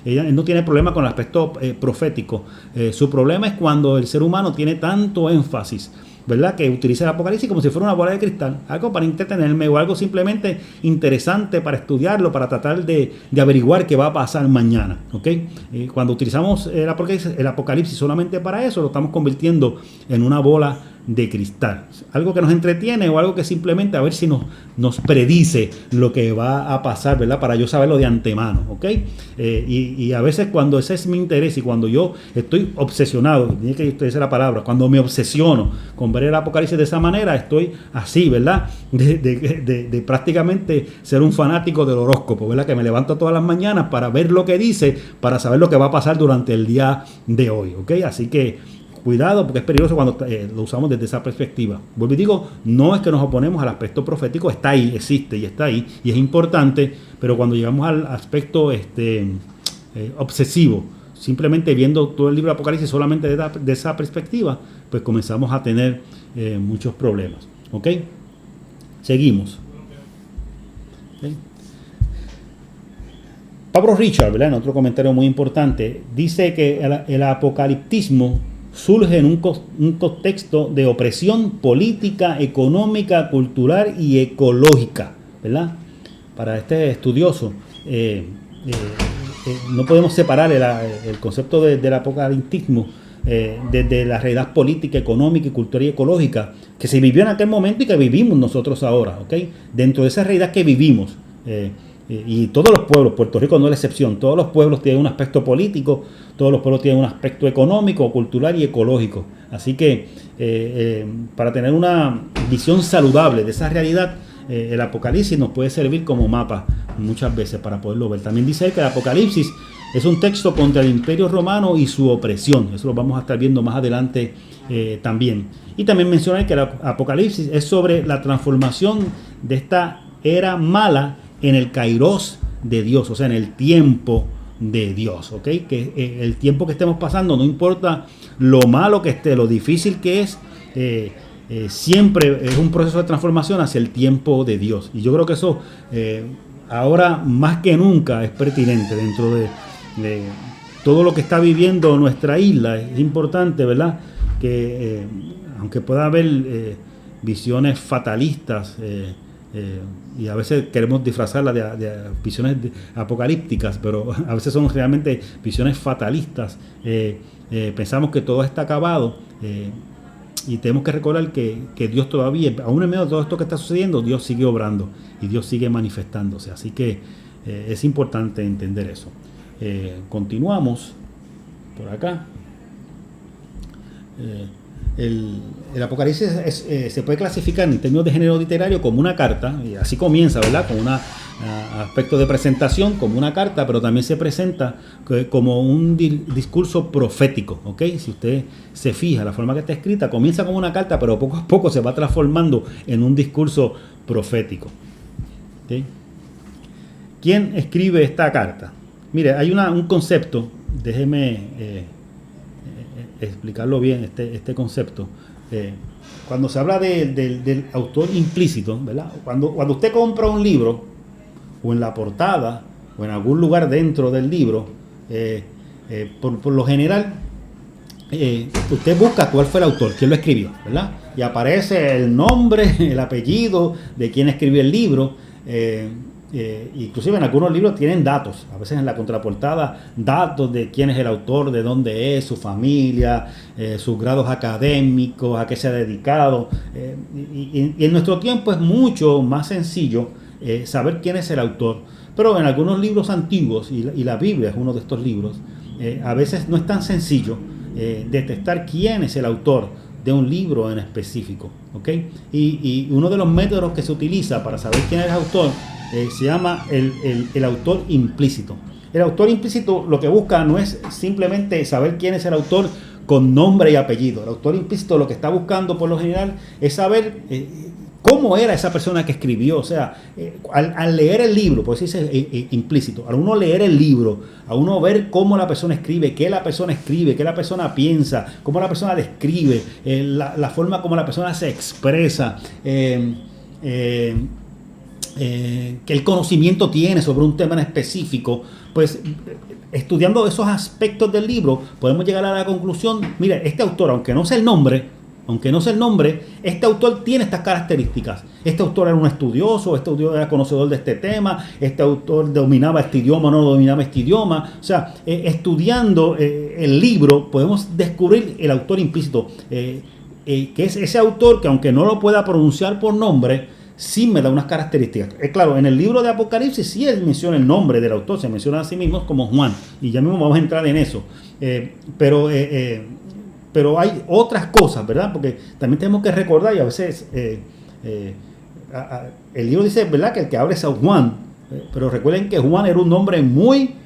él no tiene problema con el aspecto profético. Su problema es cuando el ser humano tiene tanto énfasis, ¿verdad? Que utiliza el Apocalipsis como si fuera una bola de cristal, algo para entretenerme o algo simplemente interesante para estudiarlo, para tratar de averiguar qué va a pasar mañana, ¿ok? Cuando utilizamos el Apocalipsis solamente para eso, lo estamos convirtiendo en una bola de cristal, algo que nos entretiene o algo que simplemente a ver si nos predice lo que va a pasar, ¿verdad? Para yo saberlo de antemano, ¿ok? Y a veces cuando ese es mi interés y cuando yo estoy obsesionado, tiene que utilizar la palabra, cuando me obsesiono con ver el Apocalipsis de esa manera, estoy así, ¿verdad? De prácticamente ser un fanático del horóscopo, ¿verdad? Que me levanto todas las mañanas para ver lo que dice, para saber lo que va a pasar durante el día de hoy, ¿ok? Así que cuidado, porque es peligroso cuando lo usamos desde esa perspectiva. Vuelvo y digo, no es que nos oponemos al aspecto profético, está ahí, existe y está ahí, y es importante, pero cuando llegamos al aspecto obsesivo, simplemente viendo todo el libro de Apocalipsis solamente de esa perspectiva, pues comenzamos a tener muchos problemas. ¿Ok? Seguimos. ¿Okay? Pablo Richard, ¿verdad? En otro comentario muy importante, dice que el apocaliptismo surge en un contexto de opresión política, económica, cultural y ecológica, ¿verdad? Para este estudioso, no podemos separar el concepto del apocaliptismo desde la realidad política, económica, y cultural y ecológica que se vivió en aquel momento y que vivimos nosotros ahora, ¿ok? Dentro de esa realidad que vivimos, y todos los pueblos, Puerto Rico no es la excepción, todos los pueblos tienen un aspecto político, todos los pueblos tienen un aspecto económico, cultural y ecológico. Así que para tener una visión saludable de esa realidad, el Apocalipsis nos puede servir como mapa muchas veces para poderlo ver. También dice que el Apocalipsis es un texto contra el Imperio Romano y su opresión. Eso lo vamos a estar viendo más adelante también. Y también menciona que el Apocalipsis es sobre la transformación de esta era mala en el kairos de Dios, o sea, en el tiempo de Dios, ¿ok? Que el tiempo que estemos pasando, no importa lo malo que esté, lo difícil que es, siempre es un proceso de transformación hacia el tiempo de Dios. Y yo creo que eso ahora más que nunca es pertinente dentro de todo lo que está viviendo nuestra isla. Es importante, ¿verdad? Que aunque pueda haber visiones fatalistas, y a veces queremos disfrazarlas de visiones apocalípticas, pero a veces son realmente visiones fatalistas. Pensamos que todo está acabado, y tenemos que recordar que Dios todavía, aún en medio de todo esto que está sucediendo, Dios sigue obrando y Dios sigue manifestándose. Así que es importante entender eso. Continuamos por acá. El Apocalipsis se puede clasificar en términos de género literario como una carta, y así comienza, ¿verdad? Con un aspecto de presentación, como una carta, pero también se presenta como un discurso profético, ¿ok? Si usted se fija, la forma que está escrita comienza como una carta, pero poco a poco se va transformando en un discurso profético. ¿Okay? ¿Quién escribe esta carta? Mire, hay un concepto, déjeme explicarlo bien, este concepto. Cuando se habla del autor implícito, ¿verdad? Cuando usted compra un libro, o en la portada, o en algún lugar dentro del libro, por lo general, usted busca cuál fue el autor, quién lo escribió, ¿verdad? Y aparece el nombre, el apellido de quien escribió el libro, inclusive en algunos libros tienen datos, a veces en la contraportada, datos de quién es el autor, de dónde es, su familia, sus grados académicos, a qué se ha dedicado. Y en nuestro tiempo es mucho más sencillo saber quién es el autor. Pero en algunos libros antiguos, y la Biblia es uno de estos libros, a veces no es tan sencillo detectar quién es el autor de un libro en específico, ¿ok? Y uno de los métodos que se utiliza para saber quién es el autor se llama el autor implícito. El autor implícito lo que busca no es simplemente saber quién es el autor con nombre y apellido. El autor implícito lo que está buscando por lo general es saber cómo era esa persona que escribió. O sea, al leer el libro, por eso dice implícito, al uno leer el libro, a uno ver cómo la persona escribe, qué la persona piensa, cómo la persona describe, la forma como la persona se expresa, que el conocimiento tiene sobre un tema en específico, pues estudiando esos aspectos del libro podemos llegar a la conclusión, mire, este autor, aunque no sé el nombre, este autor tiene estas características. Este autor era un estudioso, este autor era conocedor de este tema, este autor dominaba este idioma o no dominaba este idioma. O sea, estudiando el libro podemos descubrir el autor implícito, que es ese autor que aunque no lo pueda pronunciar por nombre, sí me da unas características. Claro, en el libro de Apocalipsis sí él menciona el nombre del autor, se menciona a sí mismo como Juan, y ya mismo vamos a entrar en eso. Pero hay otras cosas, ¿verdad? Porque también tenemos que recordar, y a veces el libro dice, ¿verdad?, que el que habla es San Juan, pero recuerden que Juan era un nombre muy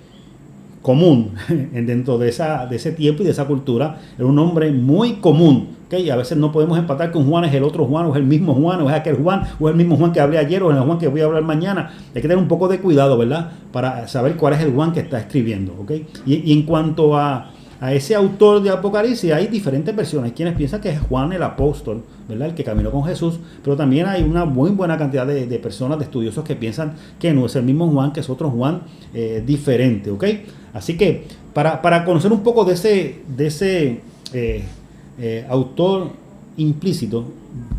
común dentro de ese tiempo y de esa cultura. Era un nombre muy común, ¿okay? A veces no podemos empatar que un Juan es el otro Juan, o es el mismo Juan, o es aquel Juan, o es el mismo Juan que hablé ayer, o es el Juan que voy a hablar mañana. Hay que tener un poco de cuidado, ¿verdad?, para saber cuál es el Juan que está escribiendo, ¿ok? Y en cuanto a ese autor de Apocalipsis, hay diferentes versiones. Hay quienes piensan que es Juan el apóstol, ¿verdad?, el que caminó con Jesús, pero también hay una muy buena cantidad de personas, de estudiosos, que piensan que no es el mismo Juan, que es otro Juan diferente, ¿ok? Así que para conocer un poco de ese autor implícito,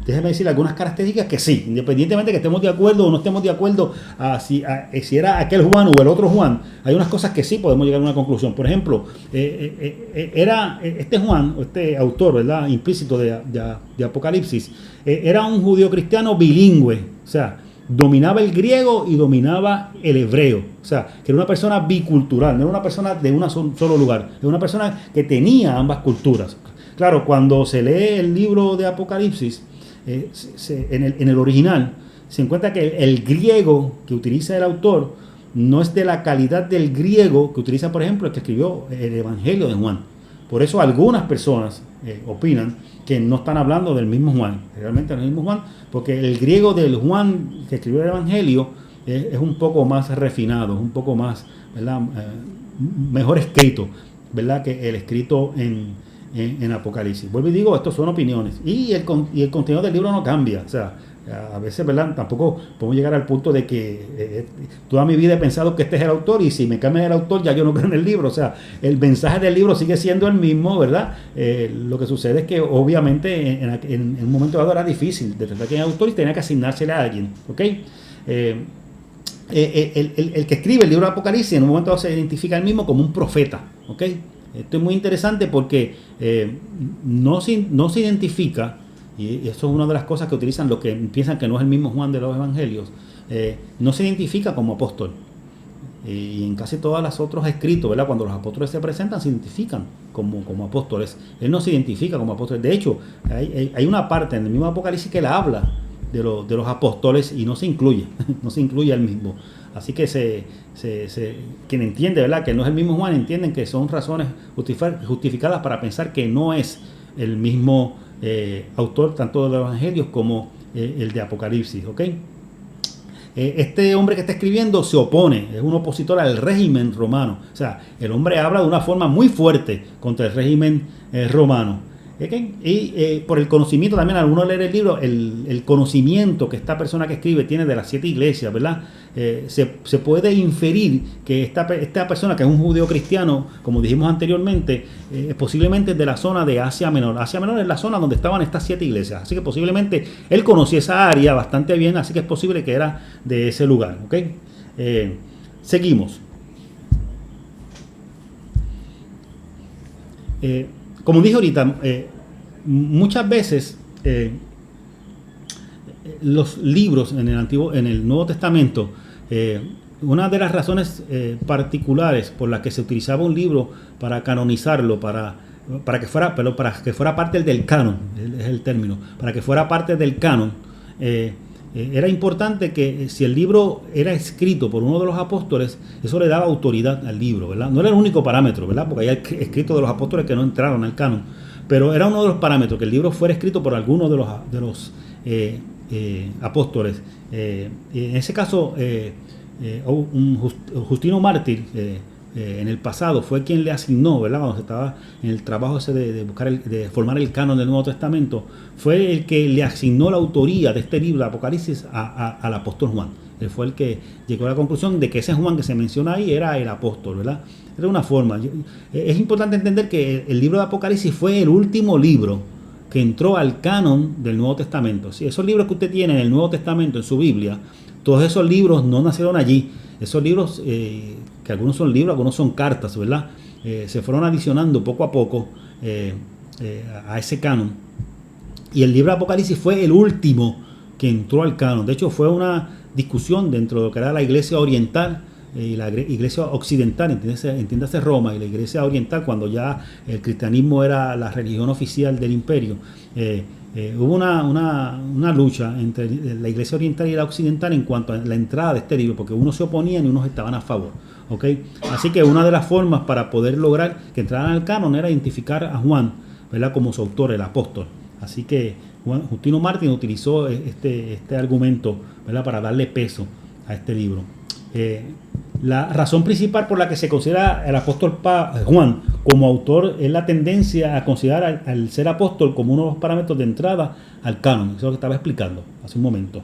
déjeme decir algunas características que sí, independientemente que estemos de acuerdo o no estemos de acuerdo si era aquel Juan o el otro Juan, hay unas cosas que sí podemos llegar a una conclusión. Por ejemplo, era este Juan, este autor, ¿verdad?, implícito de Apocalipsis, era un judío cristiano bilingüe, o sea, dominaba el griego y dominaba el hebreo. O sea, que era una persona bicultural, no era una persona de un solo lugar, era una persona que tenía ambas culturas. Claro, cuando se lee el libro de Apocalipsis, en el original, se encuentra que el griego que utiliza el autor no es de la calidad del griego que utiliza, por ejemplo, el que escribió el Evangelio de Juan. Por eso algunas personas opinan que no están hablando del mismo Juan, realmente del mismo Juan, porque el griego del Juan que escribió el Evangelio es un poco más refinado, es un poco más, ¿verdad?, mejor escrito, ¿verdad?, que el escrito en Apocalipsis. Vuelvo y digo, estos son opiniones. Y el contenido del libro no cambia. O sea, a veces, ¿verdad?, tampoco podemos llegar al punto de que toda mi vida he pensado que este es el autor, y si me cambia el autor ya yo no creo en el libro. O sea, el mensaje del libro sigue siendo el mismo, ¿verdad? Lo que sucede es que obviamente en un momento dado era difícil detectar quién es el autor y tenía que asignársele a alguien, ¿ok? El que escribe el libro de Apocalipsis en un momento dado se identifica él mismo como un profeta, ¿ok? Esto es muy interesante porque no se identifica, y eso es una de las cosas que utilizan los que piensan que no es el mismo Juan de los Evangelios, no se identifica como apóstol. Y en casi todos los otros escritos, ¿verdad?, cuando los apóstoles se presentan, se identifican como apóstoles. Él no se identifica como apóstol. De hecho, hay una parte en el mismo Apocalipsis que él habla de los apóstoles y no se incluye, no se incluye él mismo. Así que quien entiende, ¿verdad?, que no es el mismo Juan, entienden que son razones justificadas para pensar que no es el mismo autor tanto de los evangelios como el de Apocalipsis, ¿ok? Este hombre que está escribiendo se opone, es un opositor al régimen romano. O sea, el hombre habla de una forma muy fuerte contra el régimen romano. ¿Okay? Y por el conocimiento también, al uno leer el libro, el conocimiento que esta persona que escribe tiene de las 7 iglesias, ¿verdad? Se puede inferir que esta persona, que es un judío cristiano, como dijimos anteriormente, posiblemente de la zona de Asia Menor. Asia Menor es la zona donde estaban estas 7 iglesias, así que posiblemente él conocía esa área bastante bien, así que es posible que era de ese lugar, ¿ok? Seguimos. Como dije ahorita, muchas veces los libros en el Nuevo Testamento, una de las razones particulares por las que se utilizaba un libro para canonizarlo, para que fuera parte del canon, es el término, para que fuera parte del canon, era importante que si el libro era escrito por uno de los apóstoles, eso le daba autoridad al libro, ¿verdad? No era el único parámetro, ¿verdad? Porque hay escritos de los apóstoles que no entraron al canon, pero era uno de los parámetros, que el libro fuera escrito por alguno de los apóstoles. En ese caso, Justino Mártir, en el pasado, fue quien le asignó, ¿verdad? Cuando se estaba en el trabajo ese de formar el canon del Nuevo Testamento, fue el que le asignó la autoría de este libro de Apocalipsis al apóstol Juan. Él fue el que llegó a la conclusión de que ese Juan que se menciona ahí era el apóstol, ¿verdad? Era una forma. Es importante entender que el libro de Apocalipsis fue el último libro que entró al canon del Nuevo Testamento. Si esos libros que usted tiene en el Nuevo Testamento, en su Biblia, todos esos libros no nacieron allí. Esos libros, que algunos son libros, algunos son cartas, ¿verdad? Se fueron adicionando poco a poco a ese canon. Y el libro de Apocalipsis fue el último que entró al canon. De hecho, fue una discusión dentro de lo que era la iglesia oriental y la iglesia occidental, entiéndase Roma, y la iglesia oriental, cuando ya el cristianismo era la religión oficial del imperio. Hubo una lucha entre la iglesia oriental y la occidental en cuanto a la entrada de este libro, porque unos se oponían y unos estaban a favor. ¿Okay? Así que una de las formas para poder lograr que entraran al canon era identificar a Juan, ¿verdad?, como su autor, el apóstol. Así que Justino Mártir utilizó este argumento, ¿verdad?, para darle peso a este libro. La razón principal por la que se considera el apóstol Juan como autor es la tendencia a considerar al ser apóstol como uno de los parámetros de entrada al canon. Eso es lo que estaba explicando hace un momento.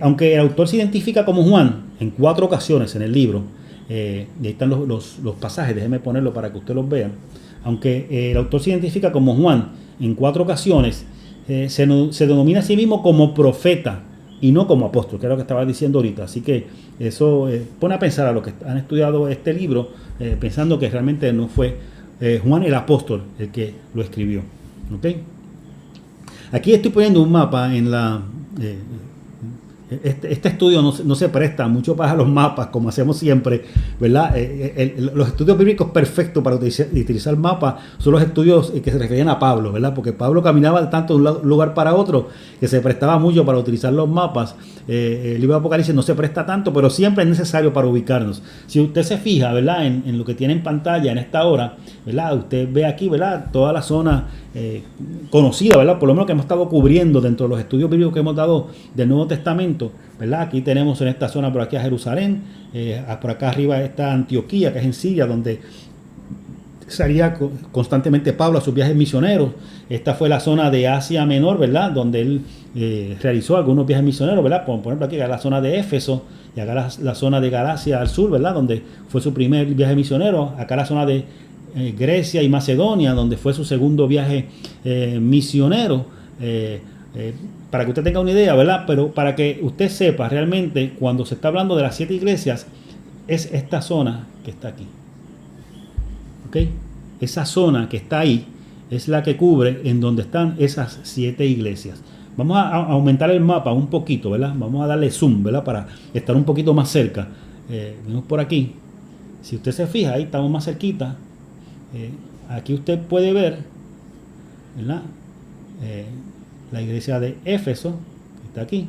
Aunque el autor se identifica como Juan en 4 ocasiones en el libro, y ahí están los pasajes, déjeme ponerlo para que usted los vea. Aunque el autor se identifica como Juan en 4 ocasiones, se denomina a sí mismo como profeta y no como apóstol, que es lo que estaba diciendo ahorita. Así que eso pone a pensar a los que han estudiado este libro, pensando que realmente no fue Juan el apóstol el que lo escribió. ¿Okay? Aquí estoy poniendo un mapa en la... Este estudio no se presta mucho para los mapas, como hacemos siempre, ¿verdad? Los estudios bíblicos perfectos para utilizar mapas son los estudios que se referían a Pablo, ¿verdad? Porque Pablo caminaba tanto de un lugar para otro que se prestaba mucho para utilizar los mapas. El libro de Apocalipsis no se presta tanto, pero siempre es necesario para ubicarnos. Si usted se fija, ¿verdad?, en lo que tiene en pantalla en esta hora, ¿verdad?, usted ve aquí, ¿verdad?, toda la zona conocida, ¿verdad?, por lo menos que hemos estado cubriendo dentro de los estudios bíblicos que hemos dado del Nuevo Testamento, ¿verdad? Aquí tenemos en esta zona por aquí a Jerusalén, por acá arriba está Antioquía, que es en Siria, donde salía constantemente Pablo a sus viajes misioneros. Esta fue la zona de Asia Menor, ¿verdad?, donde él realizó algunos viajes misioneros, ¿verdad? Por ejemplo, aquí la zona de Éfeso, y acá la zona de Galacia al sur, ¿verdad?, donde fue su primer viaje misionero. Acá la zona de Grecia y Macedonia, donde fue su segundo viaje misionero. Para que usted tenga una idea, ¿verdad? Pero para que usted sepa realmente, cuando se está hablando de las 7 iglesias, es esta zona que está aquí. ¿Ok? Esa zona que está ahí es la que cubre en donde están esas 7 iglesias. Vamos a aumentar el mapa un poquito, ¿verdad? Vamos a darle zoom, ¿verdad?, para estar un poquito más cerca. Venimos por aquí. Si usted se fija, ahí estamos más cerquita. Aquí usted puede ver, ¿verdad?, la iglesia de Éfeso, que está aquí.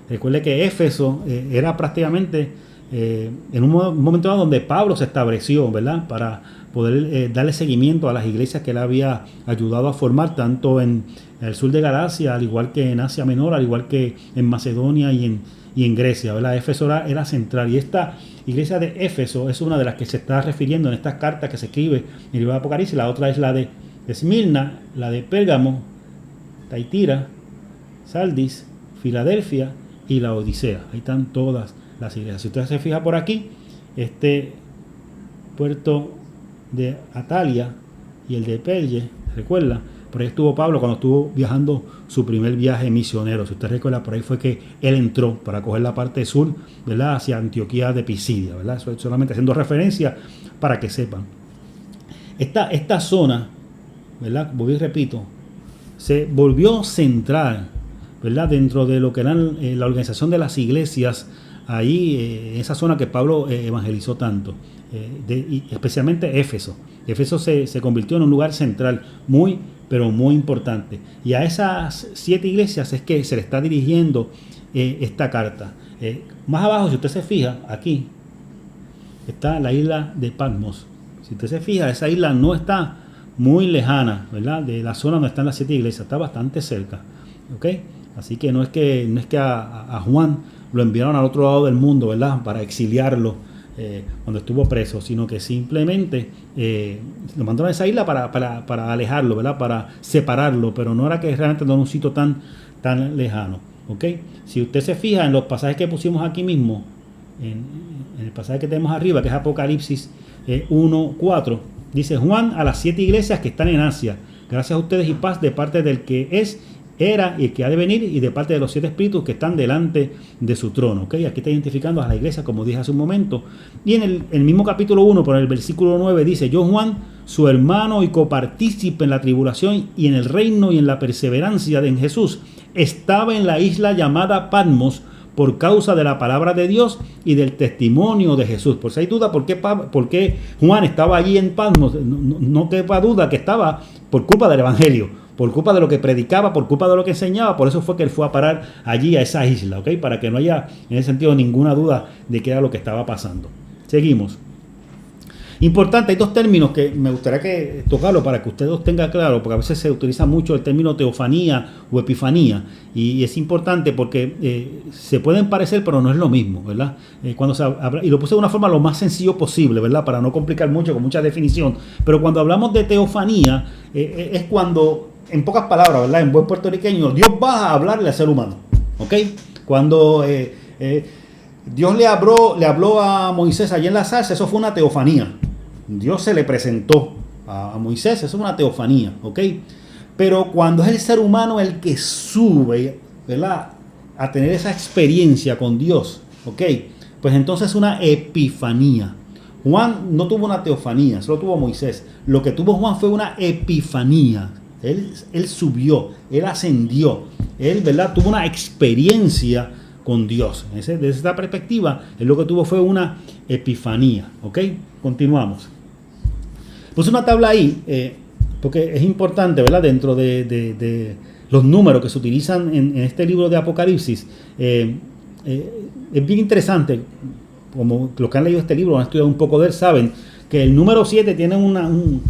Recuerde que Éfeso era prácticamente en un momento dado donde Pablo se estableció, ¿verdad?, para poder darle seguimiento a las iglesias que él había ayudado a formar, tanto en el sur de Galacia, al igual que en Asia Menor, al igual que en Macedonia y en Grecia, ¿verdad? Éfeso era central. Y esta iglesia de Éfeso es una de las que se está refiriendo en estas cartas que se escribe en el libro de Apocalipsis. La otra es la de Esmirna, la de Pérgamo, Taitira, Sardis, Filadelfia y la Odisea. Ahí están todas las iglesias. Si usted se fija por aquí, este puerto de Atalia y el de Perge, recuerda, Por ahí estuvo Pablo cuando estuvo viajando su primer viaje misionero. Si usted recuerda, por ahí fue que él entró para coger la parte sur, ¿verdad?, hacia Antioquía de Pisidia, ¿verdad? Eso es solamente haciendo referencia para que sepan. Esta zona, ¿verdad?, volví y repito, se volvió central, ¿verdad?, dentro de lo que era la organización de las iglesias ahí, en esa zona que Pablo evangelizó tanto, y especialmente Éfeso. Éfeso se convirtió en un lugar central muy, pero muy importante. Y a esas 7 iglesias es que se le está dirigiendo esta carta. Más abajo, si usted se fija, aquí está la isla de Patmos. Si usted se fija, esa isla no está muy lejana, ¿verdad?, de la zona donde están las 7 iglesias, está bastante cerca, ¿ok? Así que no es que a Juan lo enviaron al otro lado del mundo, ¿verdad?, para exiliarlo cuando estuvo preso, sino que simplemente lo mandaron a esa isla para alejarlo, ¿verdad?, para separarlo, pero no era que realmente no era un sitio tan lejano, ¿ok? Si usted se fija en los pasajes que pusimos aquí mismo, en el pasaje que tenemos arriba, que es Apocalipsis 1:4, dice: Juan a las 7 iglesias que están en Asia, gracias a ustedes y paz de parte del que es, era y el que ha de venir, y de parte de los 7 espíritus que están delante de su trono. ¿Okay? Aquí está identificando a la iglesia, como dije hace un momento. Y en el mismo capítulo 1, por el versículo 9, dice: yo, Juan, su hermano y copartícipe en la tribulación y en el reino y en la perseverancia en Jesús, estaba en la isla llamada Patmos por causa de la palabra de Dios y del testimonio de Jesús. Por si hay duda por qué Juan estaba allí en Patmos, no quepa duda que estaba por culpa del evangelio, por culpa de lo que predicaba, por culpa de lo que enseñaba. Por eso fue que él fue a parar allí a esa isla, ¿ok? Para que no haya en ese sentido ninguna duda de qué era lo que estaba pasando. Seguimos. Importante, hay 2 términos que me gustaría que tocarlo para que usted los tenga claro, porque a veces se utiliza mucho el término teofanía o epifanía, y es importante porque se pueden parecer, pero no es lo mismo, ¿verdad? Cuando se habla, y lo puse de una forma lo más sencillo posible, ¿verdad? Para no complicar mucho, con mucha definición, pero cuando hablamos de teofanía, es cuando, en pocas palabras, ¿verdad?, en buen puertorriqueño, Dios va a hablarle al ser humano, ¿ok? Cuando Dios le habló a Moisés allí en la zarza, eso fue una teofanía. Dios se le presentó a Moisés, eso es una teofanía, ¿ok? Pero cuando es el ser humano el que sube, ¿verdad?, a tener esa experiencia con Dios, ¿ok?, pues entonces es una epifanía. Juan no tuvo una teofanía, solo tuvo Moisés. Lo que tuvo Juan fue una epifanía. Él subió, él ascendió, él, ¿verdad?, tuvo una experiencia con Dios. Desde esta perspectiva, él lo que tuvo fue una epifanía, ¿ok? Continuamos. Puse una tabla ahí, porque es importante, ¿verdad?, dentro de los números que se utilizan en este libro de Apocalipsis. Es bien interesante, como los que han leído este libro, han estudiado un poco de él, saben que el número 7 tiene un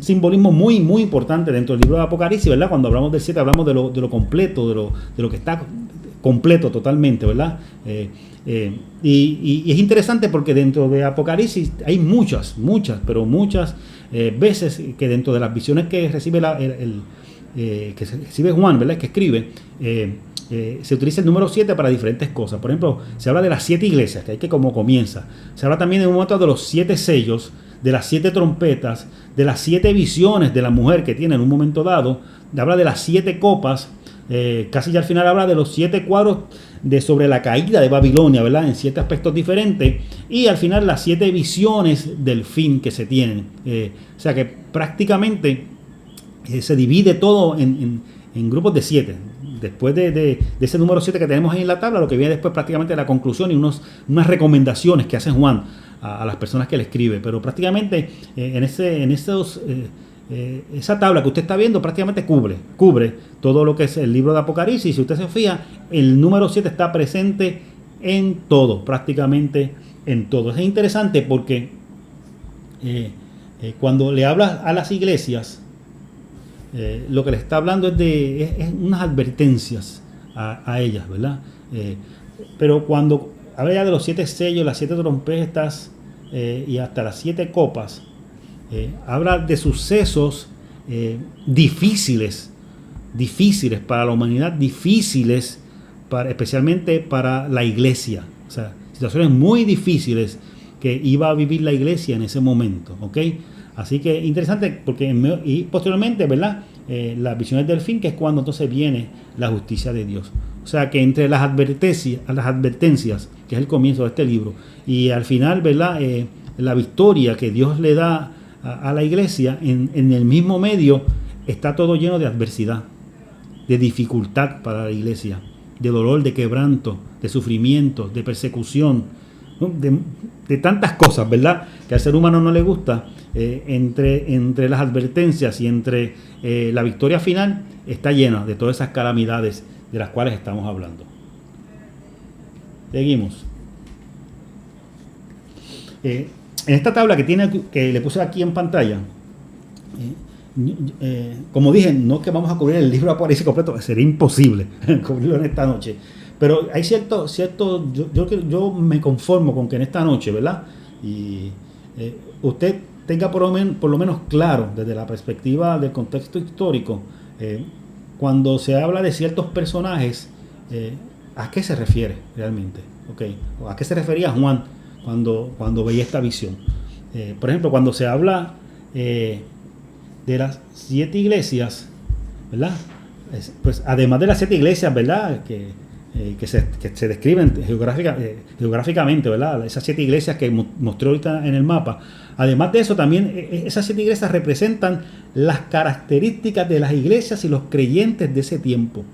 simbolismo muy, muy importante dentro del libro de Apocalipsis, ¿verdad? Cuando hablamos del 7 hablamos de lo completo, de lo que está completo totalmente, ¿verdad? Y es interesante porque dentro de Apocalipsis hay muchas veces que dentro de las visiones que recibe que recibe Juan, ¿verdad?, que escribe, se utiliza el número 7 para diferentes cosas. Por ejemplo, se habla de las 7 iglesias, que hay que como comienza. Se habla también en un momento de los 7 sellos, de las 7 trompetas, de las 7 visiones de la mujer que tiene en un momento dado. Habla de las 7 copas. Casi ya al final habla de los 7 cuadros sobre la caída de Babilonia, ¿verdad?, en 7 aspectos diferentes, y al final las 7 visiones del fin que se tienen. O sea que prácticamente se divide todo en grupos de 7. Después de ese número 7 que tenemos ahí en la tabla, lo que viene después prácticamente la conclusión y unas recomendaciones que hace Juan a las personas que le escribe. Pero prácticamente esa tabla que usted está viendo prácticamente cubre todo lo que es el libro de Apocalipsis. Si usted se fija, el número 7 está presente en todo, prácticamente en todo. Es interesante porque cuando le habla a las iglesias, lo que le está hablando es unas advertencias a ellas, ¿verdad? Pero cuando habla ya de los 7 sellos, las 7 trompetas y hasta las 7 copas, habla de sucesos difíciles para la humanidad, difíciles especialmente para la iglesia. O sea, situaciones muy difíciles que iba a vivir la iglesia en ese momento, ¿ok? Así que interesante porque y posteriormente, ¿verdad? Las visiones del fin, que es cuando entonces viene la justicia de Dios. O sea que entre las advertencias, que es el comienzo de este libro, y al final, ¿verdad? La victoria que Dios le da a la iglesia, en el mismo medio está todo lleno de adversidad, de dificultad para la iglesia, de dolor, de quebranto, de sufrimiento, de persecución, ¿no? De tantas cosas, ¿verdad? Que al ser humano no le gusta. Entre las advertencias y entre la victoria final está llena de todas esas calamidades de las cuales estamos hablando. Seguimos. En esta tabla que le puse aquí en pantalla, como dije, no es que vamos a cubrir el libro de Apocalipsis completo, sería imposible cubrirlo en esta noche. Pero hay yo me conformo con que en esta noche, ¿verdad? Y usted tenga por lo menos claro, desde la perspectiva del contexto histórico, cuando se habla de ciertos personajes, ¿a qué se refiere realmente? ¿Okay? ¿O a qué se refería Juan cuando veía esta visión? Por ejemplo, cuando se habla de las 7 iglesias, ¿verdad? Pues además de las 7 iglesias, ¿verdad? Que se describen geográficamente, ¿verdad? Esas 7 iglesias que mostré ahorita en el mapa. Además de eso, también esas 7 iglesias representan las características de las iglesias y los creyentes de ese tiempo.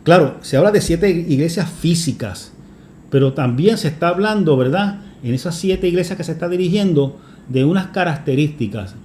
Claro, se habla de 7 iglesias físicas, pero también se está hablando, ¿verdad? En esas 7 iglesias que se está dirigiendo, de unas características,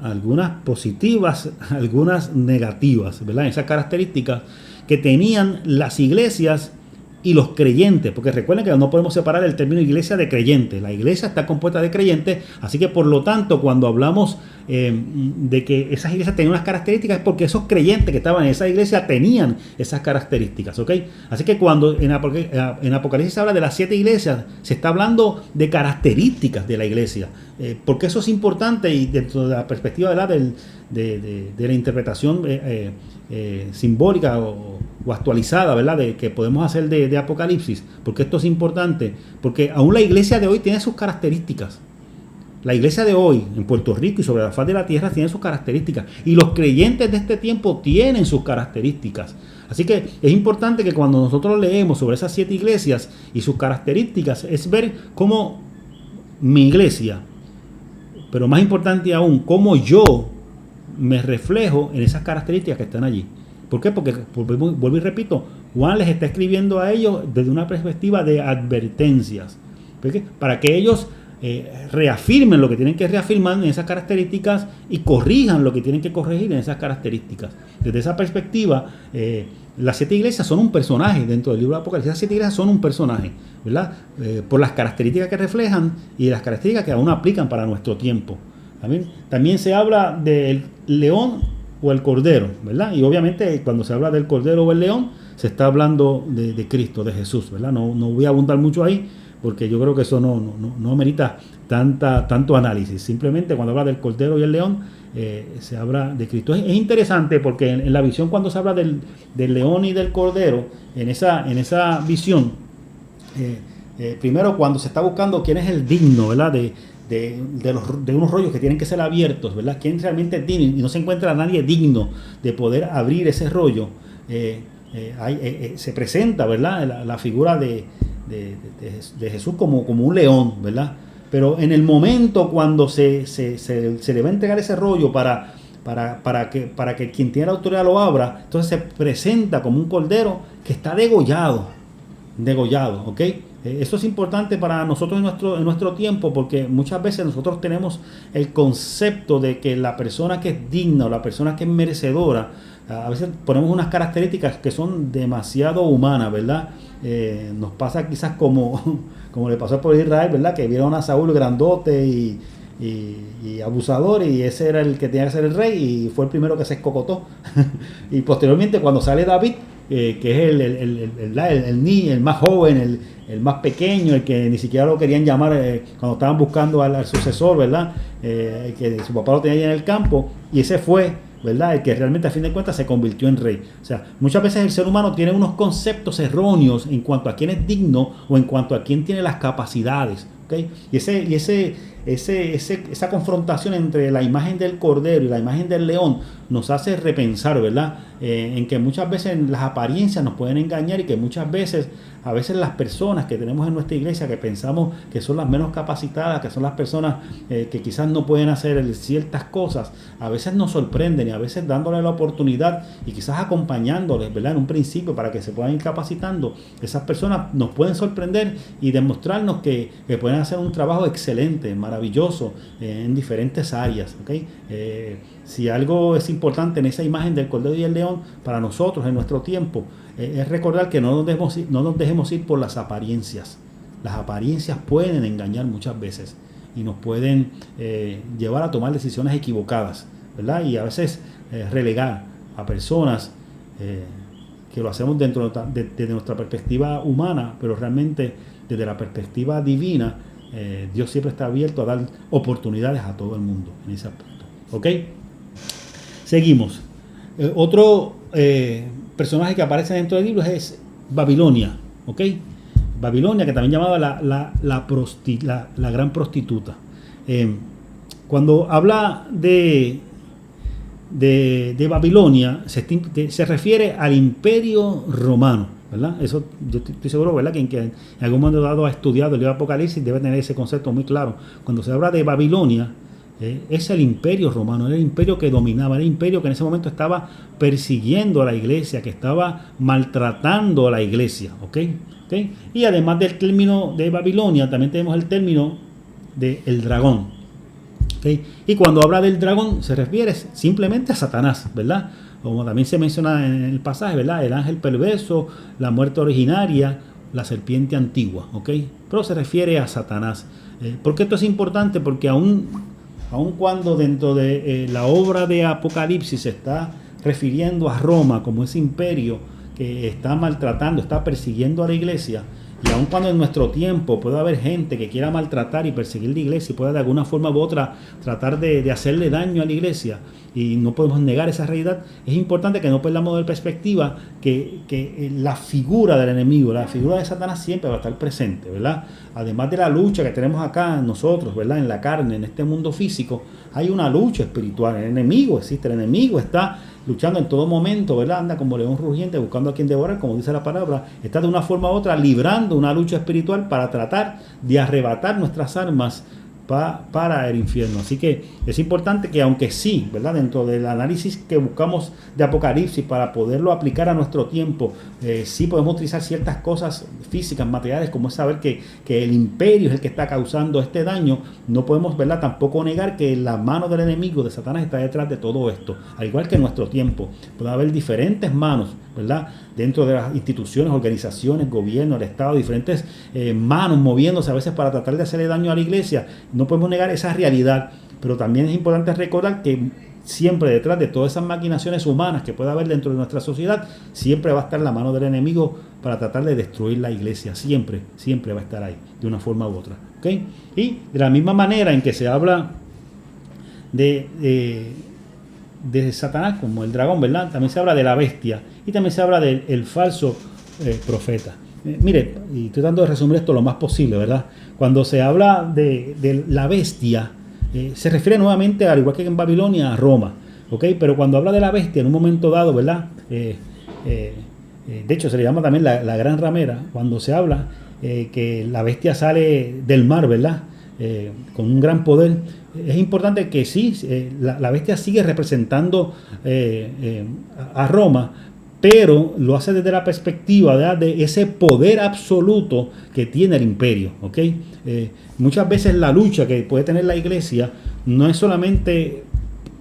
algunas positivas, algunas negativas, ¿verdad? Esas características que tenían las iglesias y los creyentes, porque recuerden que no podemos separar el término iglesia de creyente. La iglesia está compuesta de creyentes, así que por lo tanto, cuando hablamos de que esas iglesias tenían unas características, es porque esos creyentes que estaban en esa iglesia tenían esas características, ¿ok? Así que cuando en Apocalipsis se habla de las 7 iglesias, se está hablando de características de la iglesia, porque eso es importante, y dentro de la perspectiva, ¿verdad? de la interpretación simbólica o actualizada, ¿verdad? Que podemos hacer de Apocalipsis, porque esto es importante, porque aún la iglesia de hoy tiene sus características. La iglesia de hoy en Puerto Rico y sobre la faz de la tierra tiene sus características, y los creyentes de este tiempo tienen sus características. Así que es importante que cuando nosotros leemos sobre esas 7 iglesias y sus características, es ver cómo mi iglesia, pero más importante aún, cómo yo me reflejo en esas características que están allí. ¿Por qué? Porque, vuelvo y repito, Juan les está escribiendo a ellos desde una perspectiva de advertencias. ¿Por qué? Para que ellos reafirmen lo que tienen que reafirmar en esas características y corrijan lo que tienen que corregir en esas características. Desde esa perspectiva, las 7 iglesias son un personaje dentro del libro de Apocalipsis. Las 7 iglesias son un personaje, ¿verdad? Por las características que reflejan y las características que aún aplican para nuestro tiempo. También se habla del león o el cordero, ¿verdad? Y obviamente cuando se habla del cordero o el león, se está hablando de Cristo, de Jesús, ¿verdad? No voy a abundar mucho ahí, porque yo creo que eso no amerita tanto análisis. Simplemente cuando habla del cordero y el león, se habla de Cristo. Es interesante porque en la visión, cuando se habla del león y del cordero, en esa visión, primero cuando se está buscando quién es el digno, ¿verdad? De unos rollos que tienen que ser abiertos, ¿verdad? ¿Quién realmente es digno? Y no se encuentra a nadie digno de poder abrir ese rollo. Se presenta, ¿verdad? La figura de Jesús como un león, ¿verdad? Pero en el momento cuando se le va a entregar ese rollo para que quien tiene la autoridad lo abra, entonces se presenta como un cordero que está degollado, ¿ok? Eso es importante para nosotros en nuestro tiempo, porque muchas veces nosotros tenemos el concepto de que la persona que es digna o la persona que es merecedora, a veces ponemos unas características que son demasiado humanas, ¿verdad? Nos pasa quizás como le pasó por Israel, ¿verdad? Que vieron a Saúl grandote y abusador, y ese era el que tenía que ser el rey, y fue el primero que se escocotó. Y posteriormente, cuando sale David, que es el más joven, el más pequeño, el que ni siquiera lo querían llamar cuando estaban buscando al sucesor, ¿verdad? Que su papá lo tenía ahí en el campo, y ese fue, ¿verdad? El que realmente a fin de cuentas se convirtió en rey. O sea, muchas veces el ser humano tiene unos conceptos erróneos en cuanto a quién es digno o en cuanto a quién tiene las capacidades ¿okay? Esa confrontación entre la imagen del cordero y la imagen del león nos hace repensar, ¿verdad? En que muchas veces las apariencias nos pueden engañar y que a veces las personas que tenemos en nuestra iglesia que pensamos que son las menos capacitadas, que son las personas que quizás no pueden hacer ciertas cosas, a veces nos sorprenden y a veces dándole la oportunidad y quizás acompañándoles, ¿verdad? En un principio para que se puedan ir capacitando, esas personas nos pueden sorprender y demostrarnos que pueden hacer un trabajo excelente, maravilloso en diferentes áreas, ¿okay? Si algo es importante en esa imagen del cordero y el león para nosotros en nuestro tiempo, es recordar que no nos dejemos ir por las apariencias. Las apariencias pueden engañar muchas veces y nos pueden llevar a tomar decisiones equivocadas, ¿verdad? Y a veces relegar a personas que lo hacemos desde nuestra perspectiva humana, pero realmente desde la perspectiva divina, Dios siempre está abierto a dar oportunidades a todo el mundo en ese aspecto. ¿Ok? Seguimos. Otro personaje que aparece dentro del libro es Babilonia. ¿Ok? Babilonia, que también llamaba la gran prostituta. Cuando habla de Babilonia, se refiere al Imperio Romano, ¿verdad? Eso yo estoy seguro, ¿verdad? Que en algún momento dado ha estudiado el libro de Apocalipsis debe tener ese concepto muy claro. Cuando se habla de Babilonia, es el Imperio Romano, era el imperio que dominaba, era el imperio que en ese momento estaba persiguiendo a la iglesia, que estaba maltratando a la iglesia, ¿ok? ¿Okay? Y además del término de Babilonia, también tenemos el término del dragón. ¿Okay? Y cuando habla del dragón, se refiere simplemente a Satanás, ¿verdad? Como también se menciona en el pasaje, ¿verdad? El ángel perverso, la muerte originaria, la serpiente antigua, ¿ok? Pero se refiere a Satanás. ¿Por qué esto es importante? Porque aun cuando dentro de la obra de Apocalipsis se está refiriendo a Roma como ese imperio que está maltratando, está persiguiendo a la iglesia, y aun cuando en nuestro tiempo puede haber gente que quiera maltratar y perseguir la iglesia y pueda de alguna forma u otra tratar de hacerle daño a la iglesia, y no podemos negar esa realidad, es importante que no perdamos de perspectiva que la figura del enemigo, la figura de Satanás siempre va a estar presente, ¿verdad? Además de la lucha que tenemos acá nosotros, ¿verdad? En la carne, en este mundo físico, hay una lucha espiritual. El enemigo existe, el enemigo está luchando en todo momento, ¿verdad? Anda como león rugiente buscando a quien devorar, como dice la palabra, está de una forma u otra librando una lucha espiritual para tratar de arrebatar nuestras almas para el infierno. Así que es importante que, aunque sí, ¿verdad? Dentro del análisis que buscamos de Apocalipsis para poderlo aplicar a nuestro tiempo, sí podemos utilizar ciertas cosas físicas, materiales, como es saber que el imperio es el que está causando este daño. No podemos, ¿verdad?, tampoco negar que la mano del enemigo, de Satanás, está detrás de todo esto. Al igual que en nuestro tiempo, puede haber diferentes manos, ¿verdad?, dentro de las instituciones, organizaciones, gobierno, el Estado, diferentes manos moviéndose a veces para tratar de hacerle daño a la iglesia. No podemos negar esa realidad, pero también es importante recordar que siempre detrás de todas esas maquinaciones humanas que pueda haber dentro de nuestra sociedad, siempre va a estar la mano del enemigo para tratar de destruir la iglesia. Siempre va a estar ahí, de una forma u otra. ¿Okay? Y de la misma manera en que se habla de Satanás como el dragón, ¿verdad? También se habla de la bestia y también se habla del falso profeta. Mire, y estoy tratando de resumir esto lo más posible, ¿verdad? Cuando se habla de la bestia, se refiere nuevamente, al igual que en Babilonia, a Roma, ¿ok? Pero cuando habla de la bestia en un momento dado, ¿verdad? De hecho, se le llama también la gran ramera, cuando se habla que la bestia sale del mar, ¿verdad? Con un gran poder. Es importante que sí, la bestia sigue representando a Roma, pero lo hace desde la perspectiva, ¿verdad?, de ese poder absoluto que tiene el imperio, ¿ok? Muchas veces la lucha que puede tener la iglesia no es solamente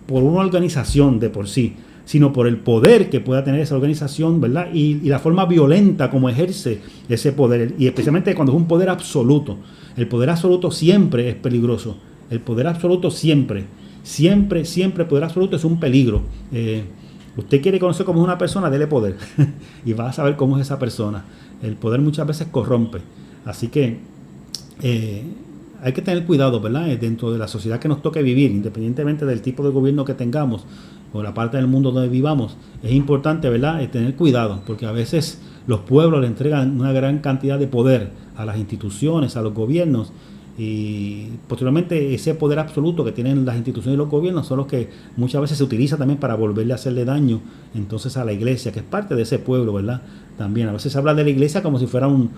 por una organización de por sí, sino por el poder que pueda tener esa organización, ¿verdad? Y la forma violenta como ejerce ese poder, y especialmente cuando es un poder absoluto. El poder absoluto siempre es peligroso. El poder absoluto siempre, poder absoluto es un peligro. Usted quiere conocer cómo es una persona, dele poder y va a saber cómo es esa persona. El poder muchas veces corrompe. Así que hay que tener cuidado, ¿verdad? Dentro de la sociedad que nos toque vivir, independientemente del tipo de gobierno que tengamos o la parte del mundo donde vivamos, es importante, ¿verdad?, tener cuidado, porque a veces los pueblos le entregan una gran cantidad de poder a las instituciones, a los gobiernos, Y posteriormente ese poder absoluto que tienen las instituciones y los gobiernos son los que muchas veces se utiliza también para volverle a hacerle daño entonces a la iglesia, que es parte de ese pueblo, ¿verdad? También a veces se habla de la iglesia como si fueran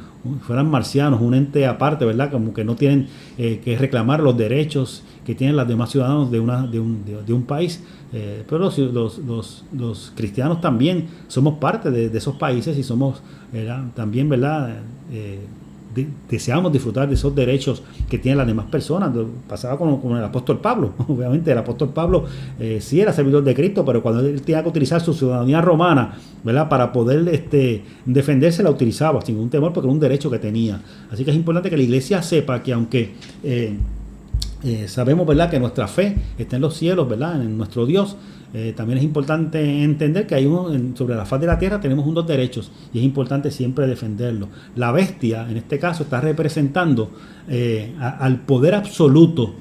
marcianos, un ente aparte, ¿verdad? Como que no tienen que reclamar los derechos que tienen los demás ciudadanos de un país. Pero los cristianos también somos parte de esos países y somos también, ¿verdad? Deseamos disfrutar de esos derechos que tienen las demás personas. Pasaba con el apóstol Pablo. Obviamente el apóstol Pablo sí era servidor de Cristo, pero cuando él tenía que utilizar su ciudadanía romana, ¿verdad?, para poder defenderse, la utilizaba sin ningún temor porque era un derecho que tenía. Así que es importante que la iglesia sepa que aunque sabemos, ¿verdad?, que nuestra fe está en los cielos, ¿verdad?, en nuestro Dios, también es importante entender que sobre la faz de la tierra tenemos unos derechos y es importante siempre defenderlos. La bestia, en este caso, está representando al poder absoluto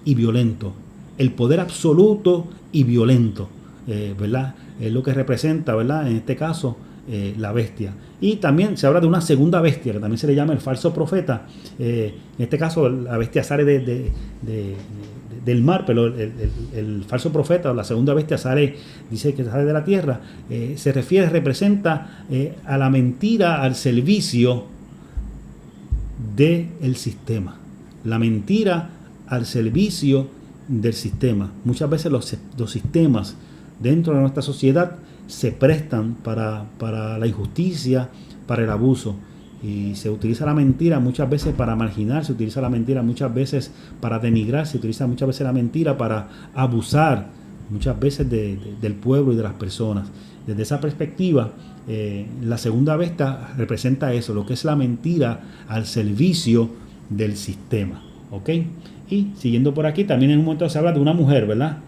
y violento. El poder absoluto y violento, ¿verdad? Es lo que representa, ¿verdad?, en este caso, la bestia. Y también se habla de una segunda bestia, que también se le llama el falso profeta. En este caso, la bestia sale del mar, pero el falso profeta o la segunda bestia dice que sale de la tierra. Representa a la mentira al servicio del sistema. La mentira al servicio del sistema. Muchas veces los sistemas dentro de nuestra sociedad se prestan para la injusticia, para el abuso. Y se utiliza la mentira muchas veces para marginar, se utiliza la mentira muchas veces para denigrar, se utiliza muchas veces la mentira para abusar muchas veces del pueblo y de las personas. Desde esa perspectiva, la segunda bestia representa eso, lo que es la mentira al servicio del sistema. ¿Ok? Y siguiendo por aquí, también en un momento se habla de una mujer, ¿verdad?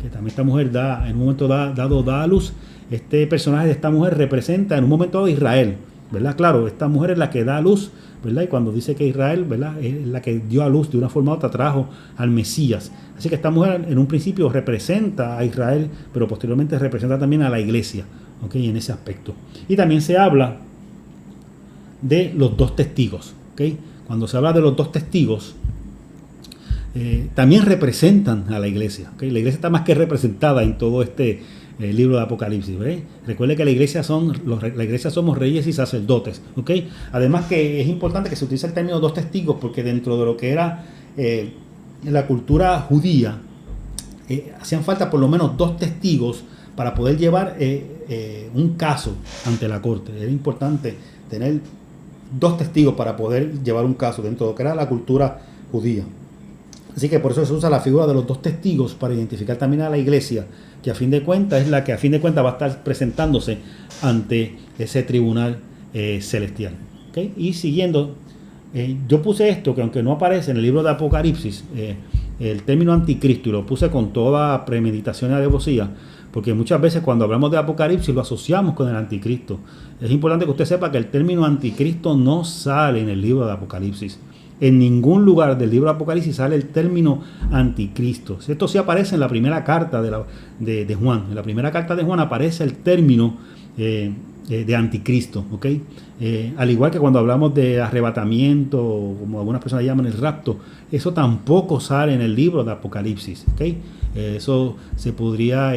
Que también esta mujer da en un momento da a luz. Este personaje de esta mujer representa en un momento dado a Israel, ¿verdad? Claro, esta mujer es la que da a luz, ¿verdad? Y cuando dice que Israel, ¿verdad?, es la que dio a luz de una forma u otra, trajo al Mesías. Así que esta mujer en un principio representa a Israel, pero posteriormente representa también a la iglesia, ¿ok?, en ese aspecto. Y también se habla de los dos testigos, ¿ok? Cuando se habla de los dos testigos, también representan a la iglesia, ¿ok? La iglesia está más que representada en todo el libro de Apocalipsis, ¿verdad? Recuerde que la iglesia somos reyes y sacerdotes, ¿ok? Además que es importante que se utilice el término dos testigos porque dentro de lo que era la cultura judía hacían falta por lo menos dos testigos para poder llevar un caso ante la corte. Era importante tener dos testigos para poder llevar un caso dentro de lo que era la cultura judía. Así que por eso se usa la figura de los dos testigos para identificar también a la iglesia, que a fin de cuentas es la que a fin de cuentas va a estar presentándose ante ese tribunal celestial. ¿Okay? Y siguiendo, yo puse esto, que aunque no aparece en el libro de Apocalipsis, el término anticristo, y lo puse con toda premeditación y alevosía, porque muchas veces cuando hablamos de Apocalipsis lo asociamos con el anticristo. Es importante que usted sepa que el término anticristo no sale en el libro de Apocalipsis. En ningún lugar del libro de Apocalipsis sale el término anticristo. Esto sí aparece en la primera carta de Juan. En la primera carta de Juan aparece el término de anticristo. ¿Okay? Al igual que cuando hablamos de arrebatamiento, como algunas personas llaman el rapto, eso tampoco sale en el libro de Apocalipsis. ¿Okay? Eso se podría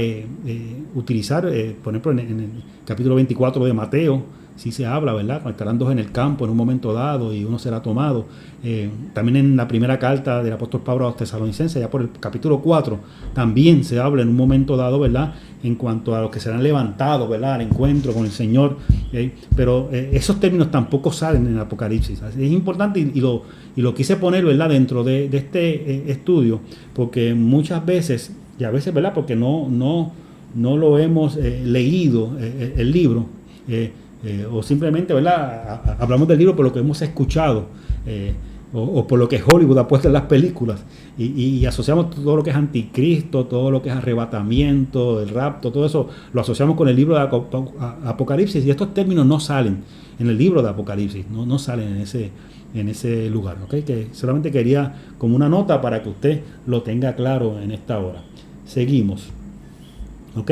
utilizar, por ejemplo, en el capítulo 24 de Mateo. Sí se habla, ¿verdad? Estarán dos en el campo en un momento dado y uno será tomado. También en la primera carta del apóstol Pablo a los tesalonicenses, ya por el capítulo 4, también se habla en un momento dado, ¿verdad?, en cuanto a los que serán levantados, ¿verdad?, al encuentro con el Señor. Pero esos términos tampoco salen en el Apocalipsis. Así es importante y lo quise poner, ¿verdad?, dentro de este estudio, porque muchas veces, y a veces, ¿verdad?, porque no lo hemos leído el libro, o simplemente, ¿verdad?, hablamos del libro por lo que hemos escuchado o por lo que Hollywood ha puesto en las películas y asociamos todo lo que es anticristo, todo lo que es arrebatamiento, el rapto, todo eso lo asociamos con el libro de Apocalipsis y estos términos no salen en el libro de Apocalipsis, no salen en ese lugar, ¿okay? Que solamente quería como una nota para que usted lo tenga claro en esta hora. Seguimos, ¿ok?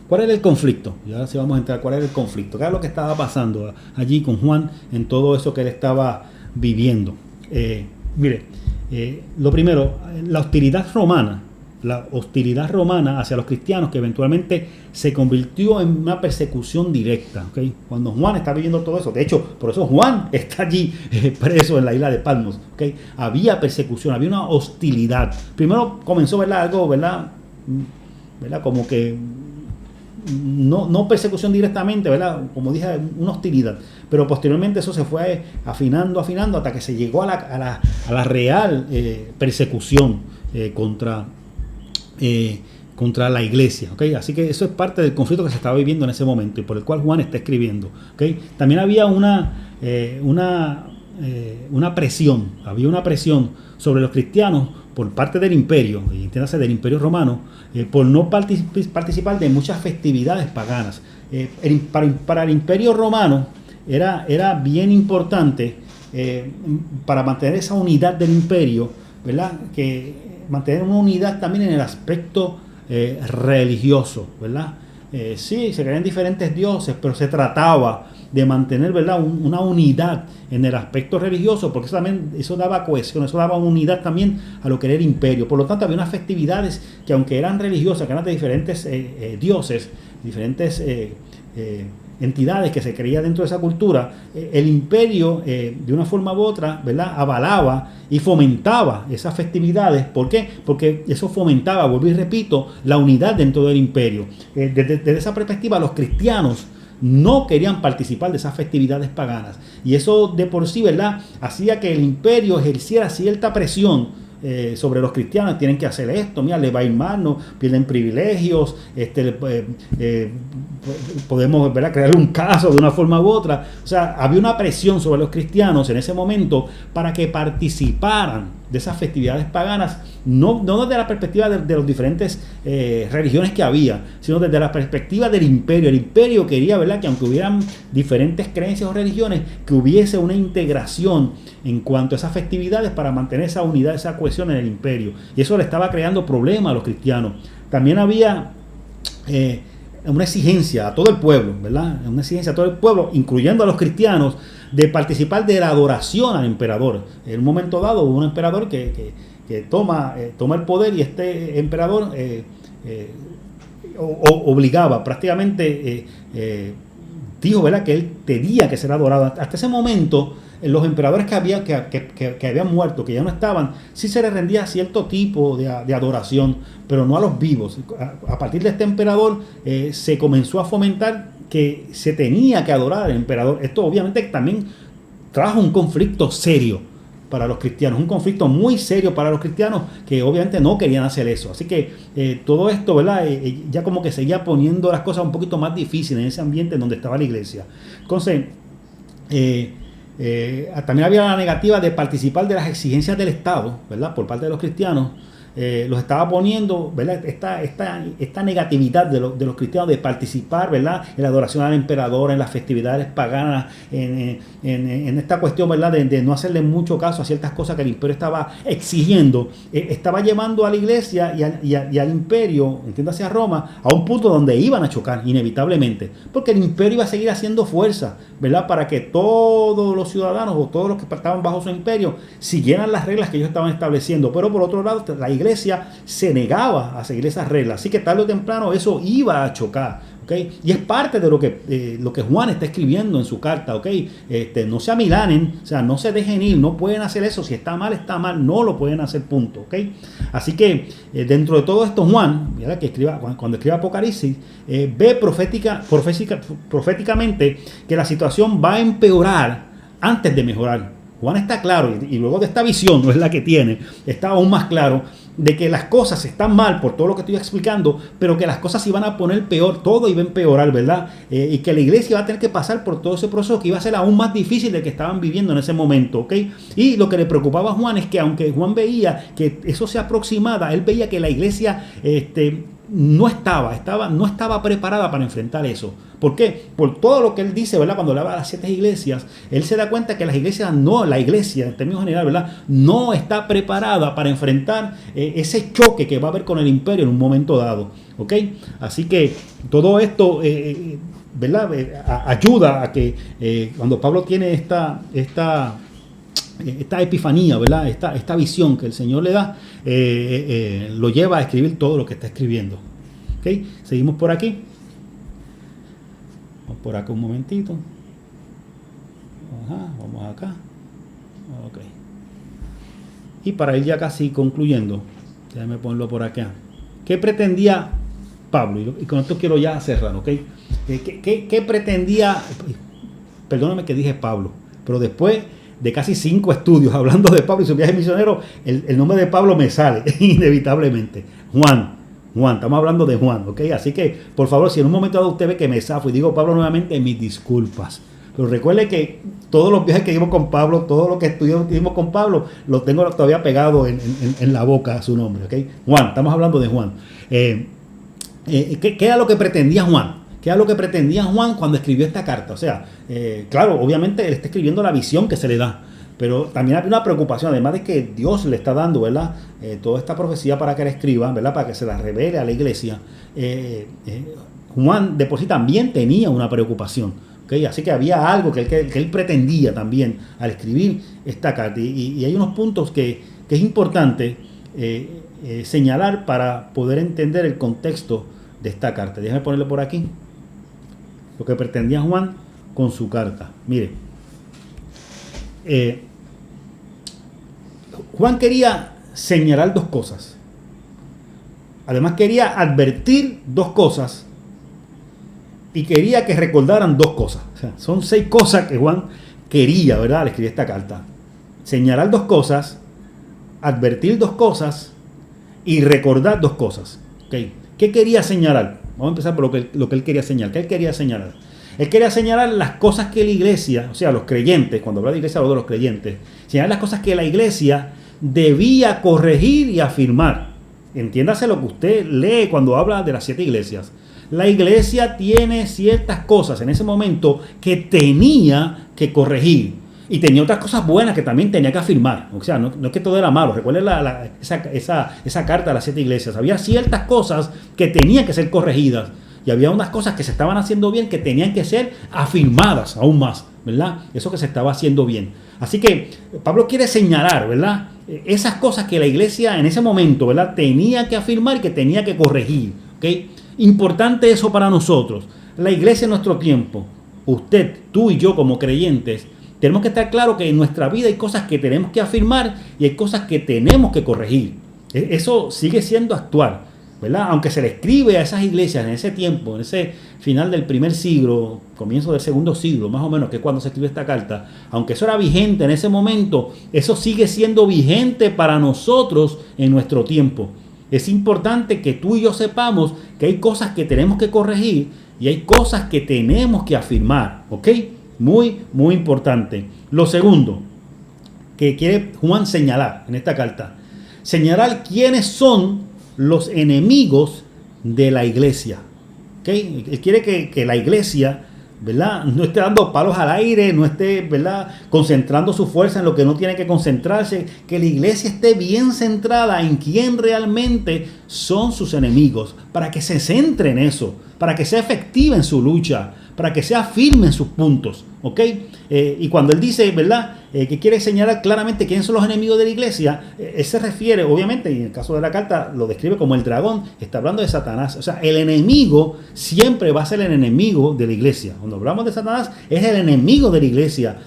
¿Cuál era el conflicto? Y ahora sí vamos a entrar. ¿Cuál era el conflicto? ¿Qué era lo que estaba pasando allí con Juan en todo eso que él estaba viviendo? Mire, lo primero, la hostilidad romana hacia los cristianos, que eventualmente se convirtió en una persecución directa, ¿okay? Cuando Juan está viviendo todo eso, de hecho, por eso Juan está allí preso en la isla de Patmos, ¿okay? Había persecución, había una hostilidad. Primero comenzó, ¿verdad? Algo, ¿verdad? Como que no persecución directamente, ¿verdad? Como dije, una hostilidad. Pero posteriormente eso se fue afinando hasta que se llegó a la real persecución contra la iglesia, ¿okay? Así que eso es parte del conflicto que se estaba viviendo en ese momento y por el cual Juan está escribiendo, ¿okay? También había una presión sobre los cristianos por parte del imperio, y entiéndase del imperio romano, por no participar de muchas festividades paganas. Para el imperio romano era bien importante, para mantener esa unidad del imperio, ¿verdad? Que mantener una unidad también en el aspecto religioso, ¿verdad? Sí, se creían diferentes dioses, pero se trataba de mantener, ¿verdad? Una unidad en el aspecto religioso, porque eso daba cohesión, eso daba unidad también a lo que era el imperio. Por lo tanto, había unas festividades que, aunque eran religiosas, que eran de diferentes dioses, diferentes entidades que se creía dentro de esa cultura, el imperio de una forma u otra, ¿verdad?, avalaba y fomentaba esas festividades. ¿Por qué? Porque eso fomentaba, vuelvo y repito, la unidad dentro del imperio. Desde esa perspectiva, los cristianos no querían participar de esas festividades paganas, y eso de por sí, ¿verdad?, hacía que el imperio ejerciera cierta presión sobre los cristianos. Tienen que hacer esto, mira, les va a ir mal, no pierden privilegios, podemos, ¿verdad?, crear un caso de una forma u otra. O sea, había una presión sobre los cristianos en ese momento para que participaran de esas festividades paganas, no desde la perspectiva de las diferentes religiones que había, sino desde la perspectiva del imperio. El imperio quería, ¿verdad?, que aunque hubieran diferentes creencias o religiones, que hubiese una integración en cuanto a esas festividades para mantener esa unidad, esa cohesión en el imperio. Y eso le estaba creando problemas a los cristianos. También había una exigencia a todo el pueblo, ¿verdad? Una exigencia a todo el pueblo, incluyendo a los cristianos, de participar de la adoración al emperador. En un momento dado hubo un emperador que toma el poder, y este emperador obligaba, prácticamente dijo, ¿verdad?, que él tenía que ser adorado. Hasta ese momento, los emperadores que habían muerto, que ya no estaban, sí se les rendía cierto tipo de adoración, pero no a los vivos. A partir de este emperador se comenzó a fomentar que se tenía que adorar al emperador. Esto obviamente también trajo un conflicto serio para los cristianos, un conflicto muy serio para los cristianos, que obviamente no querían hacer eso. Así que todo esto, ¿verdad?, ya como que seguía poniendo las cosas un poquito más difíciles en ese ambiente en donde estaba la iglesia. Entonces, también había la negativa de participar de las exigencias del Estado, ¿verdad?, por parte de los cristianos. Los estaba poniendo, ¿verdad?, esta negatividad de los cristianos de participar, ¿verdad?, en la adoración al emperador, en las festividades paganas, en esta cuestión, ¿verdad?, de no hacerle mucho caso a ciertas cosas que el imperio estaba exigiendo. Estaba llevando a la iglesia y al imperio, entiéndase a Roma, a un punto donde iban a chocar inevitablemente, porque el imperio iba a seguir haciendo fuerza, ¿verdad?, para que todos los ciudadanos o todos los que estaban bajo su imperio siguieran las reglas que ellos estaban estableciendo. Pero por otro lado, la iglesia se negaba a seguir esas reglas, así que tarde o temprano eso iba a chocar, ¿okay? Y es parte de lo que Juan está escribiendo en su carta, ¿okay? No se amilanen, o sea, no se dejen ir, no pueden hacer eso, si está mal, no lo pueden hacer, punto, ¿okay? Así que dentro de todo esto, Juan, ¿verdad?, que cuando escribe Apocalipsis, ve proféticamente que la situación va a empeorar antes de mejorar. Juan está claro, y luego de esta visión, no es la que tiene, está aún más claro de que las cosas están mal por todo lo que estoy explicando, pero que las cosas se iban a poner peor, todo iba a empeorar, ¿verdad? Y que la iglesia iba a tener que pasar por todo ese proceso que iba a ser aún más difícil del que estaban viviendo en ese momento, ¿ok? Y lo que le preocupaba a Juan es que, aunque Juan veía que eso se aproximaba, él veía que la iglesia no estaba preparada para enfrentar eso. ¿Por qué? Por todo lo que él dice, ¿verdad? Cuando le habla de las 7 iglesias, él se da cuenta que la iglesia en términos generales, ¿verdad?, no está preparada para enfrentar ese choque que va a haber con el imperio en un momento dado, ¿ok? Así que todo esto, ¿verdad?, ayuda a que cuando Pablo tiene esta esta epifanía, ¿verdad? Esta visión que el Señor le da, lo lleva a escribir todo lo que está escribiendo. ¿Okay? Seguimos por aquí. Vamos por acá un momentito. Ajá, vamos acá. Ok. Y para ir ya casi concluyendo, déjame ponerlo por acá. ¿Qué pretendía Pablo? Y con esto quiero ya cerrar, ¿ok? ¿Qué pretendía? Perdóname que dije Pablo, pero después de casi 5 estudios hablando de Pablo y su viaje misionero, el nombre de Pablo me sale inevitablemente. Juan, estamos hablando de Juan, ¿ok? Así que, por favor, si en un momento dado usted ve que me zafo y digo Pablo nuevamente, mis disculpas. Pero recuerde que todos los viajes que dimos con Pablo, todo lo que estuvimos con Pablo, lo tengo todavía pegado en la boca su nombre, ¿ok? Juan, estamos hablando de Juan. ¿Qué era lo que pretendía Juan? ¿Qué era lo que pretendía Juan cuando escribió esta carta? O sea, claro, obviamente él está escribiendo la visión que se le da, pero también hay una preocupación, además de que Dios le está dando, ¿verdad? Toda esta profecía para que la escriba, ¿verdad? Para que se la revele a la iglesia. Juan de por sí también tenía una preocupación. ¿Okay? Así que había algo que él pretendía también al escribir esta carta. Y hay unos puntos que es importante señalar para poder entender el contexto de esta carta. Déjame ponerlo por aquí. Lo que pretendía Juan con su carta. Mire, Juan quería señalar 2 cosas. Además quería advertir 2 cosas. Y quería que recordaran 2 cosas. O sea, son 6 cosas que Juan quería, ¿verdad? Al escribir esta carta. Señalar 2 cosas, advertir 2 cosas y recordar 2 cosas. ¿Okay? ¿Qué quería señalar? Vamos a empezar por lo que él quería señalar. ¿Qué él quería señalar? Él quería señalar las cosas que la iglesia, o sea, los creyentes, cuando habla de iglesia hablo de los creyentes, señalar las cosas que la iglesia debía corregir y afirmar. Entiéndase lo que usted lee cuando habla de las 7 iglesias. La iglesia tiene ciertas cosas en ese momento que tenía que corregir. Y tenía otras cosas buenas que también tenía que afirmar. O sea, no es que todo era malo. Recuerden esa carta de las 7 iglesias. Había ciertas cosas que tenían que ser corregidas. Y había unas cosas que se estaban haciendo bien que tenían que ser afirmadas aún más, ¿verdad? Eso que se estaba haciendo bien. Así que Pablo quiere señalar, ¿verdad? Esas cosas que la iglesia en ese momento, ¿verdad? Tenía que afirmar y que tenía que corregir, ¿ok? Importante eso para nosotros. La iglesia en nuestro tiempo, usted, tú y yo como creyentes, tenemos que estar claros que en nuestra vida hay cosas que tenemos que afirmar y hay cosas que tenemos que corregir. Eso sigue siendo actual, ¿verdad? Aunque se le escribe a esas iglesias en ese tiempo, en ese final del 1er siglo, comienzo del 2.º siglo, más o menos, que es cuando se escribe esta carta, aunque eso era vigente en ese momento, eso sigue siendo vigente para nosotros en nuestro tiempo. Es importante que tú y yo sepamos que hay cosas que tenemos que corregir y hay cosas que tenemos que afirmar, ¿ok? Muy, muy importante. Lo segundo que quiere Juan señalar en esta carta, señalar quiénes son los enemigos de la iglesia, ¿ok? Él quiere que la iglesia, ¿verdad?, no esté dando palos al aire, no esté, ¿verdad?, concentrando su fuerza en lo que no tiene que concentrarse, que la iglesia esté bien centrada en quién realmente son sus enemigos, para que se centre en eso, para que sea efectiva en su lucha, para que sea firme en sus puntos, ¿ok? Y cuando él dice, ¿verdad?, que quiere señalar claramente quiénes son los enemigos de la iglesia, él se refiere, obviamente, y en el caso de la carta lo describe como el dragón, está hablando de Satanás. O sea, el enemigo siempre va a ser el enemigo de la iglesia. Cuando hablamos de Satanás, es el enemigo de la iglesia.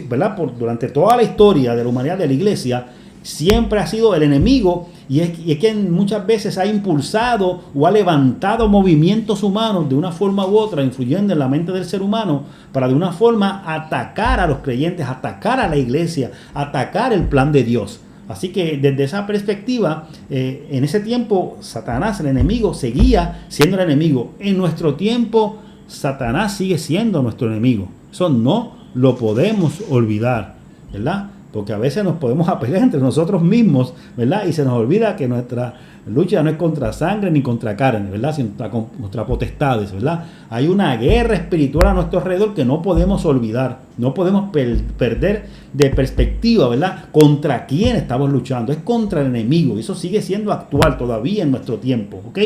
¿Verdad? Durante toda la historia de la humanidad de la iglesia, siempre ha sido el enemigo, y es quien muchas veces ha impulsado o ha levantado movimientos humanos de una forma u otra, influyendo en la mente del ser humano, para de una forma atacar a los creyentes, atacar a la iglesia, atacar el plan de Dios. Así que desde esa perspectiva, en ese tiempo Satanás, el enemigo, seguía siendo el enemigo. En nuestro tiempo, Satanás sigue siendo nuestro enemigo. Eso no lo podemos olvidar, ¿verdad? Porque a veces nos podemos pelear entre nosotros mismos, ¿verdad? Y se nos olvida que nuestra lucha no es contra sangre ni contra carne, ¿verdad? Sino contra potestades, ¿verdad? Hay una guerra espiritual a nuestro alrededor que no podemos olvidar, no podemos perder de perspectiva, ¿verdad? ¿Contra quién estamos luchando? Es contra el enemigo, y eso sigue siendo actual todavía en nuestro tiempo, ¿ok?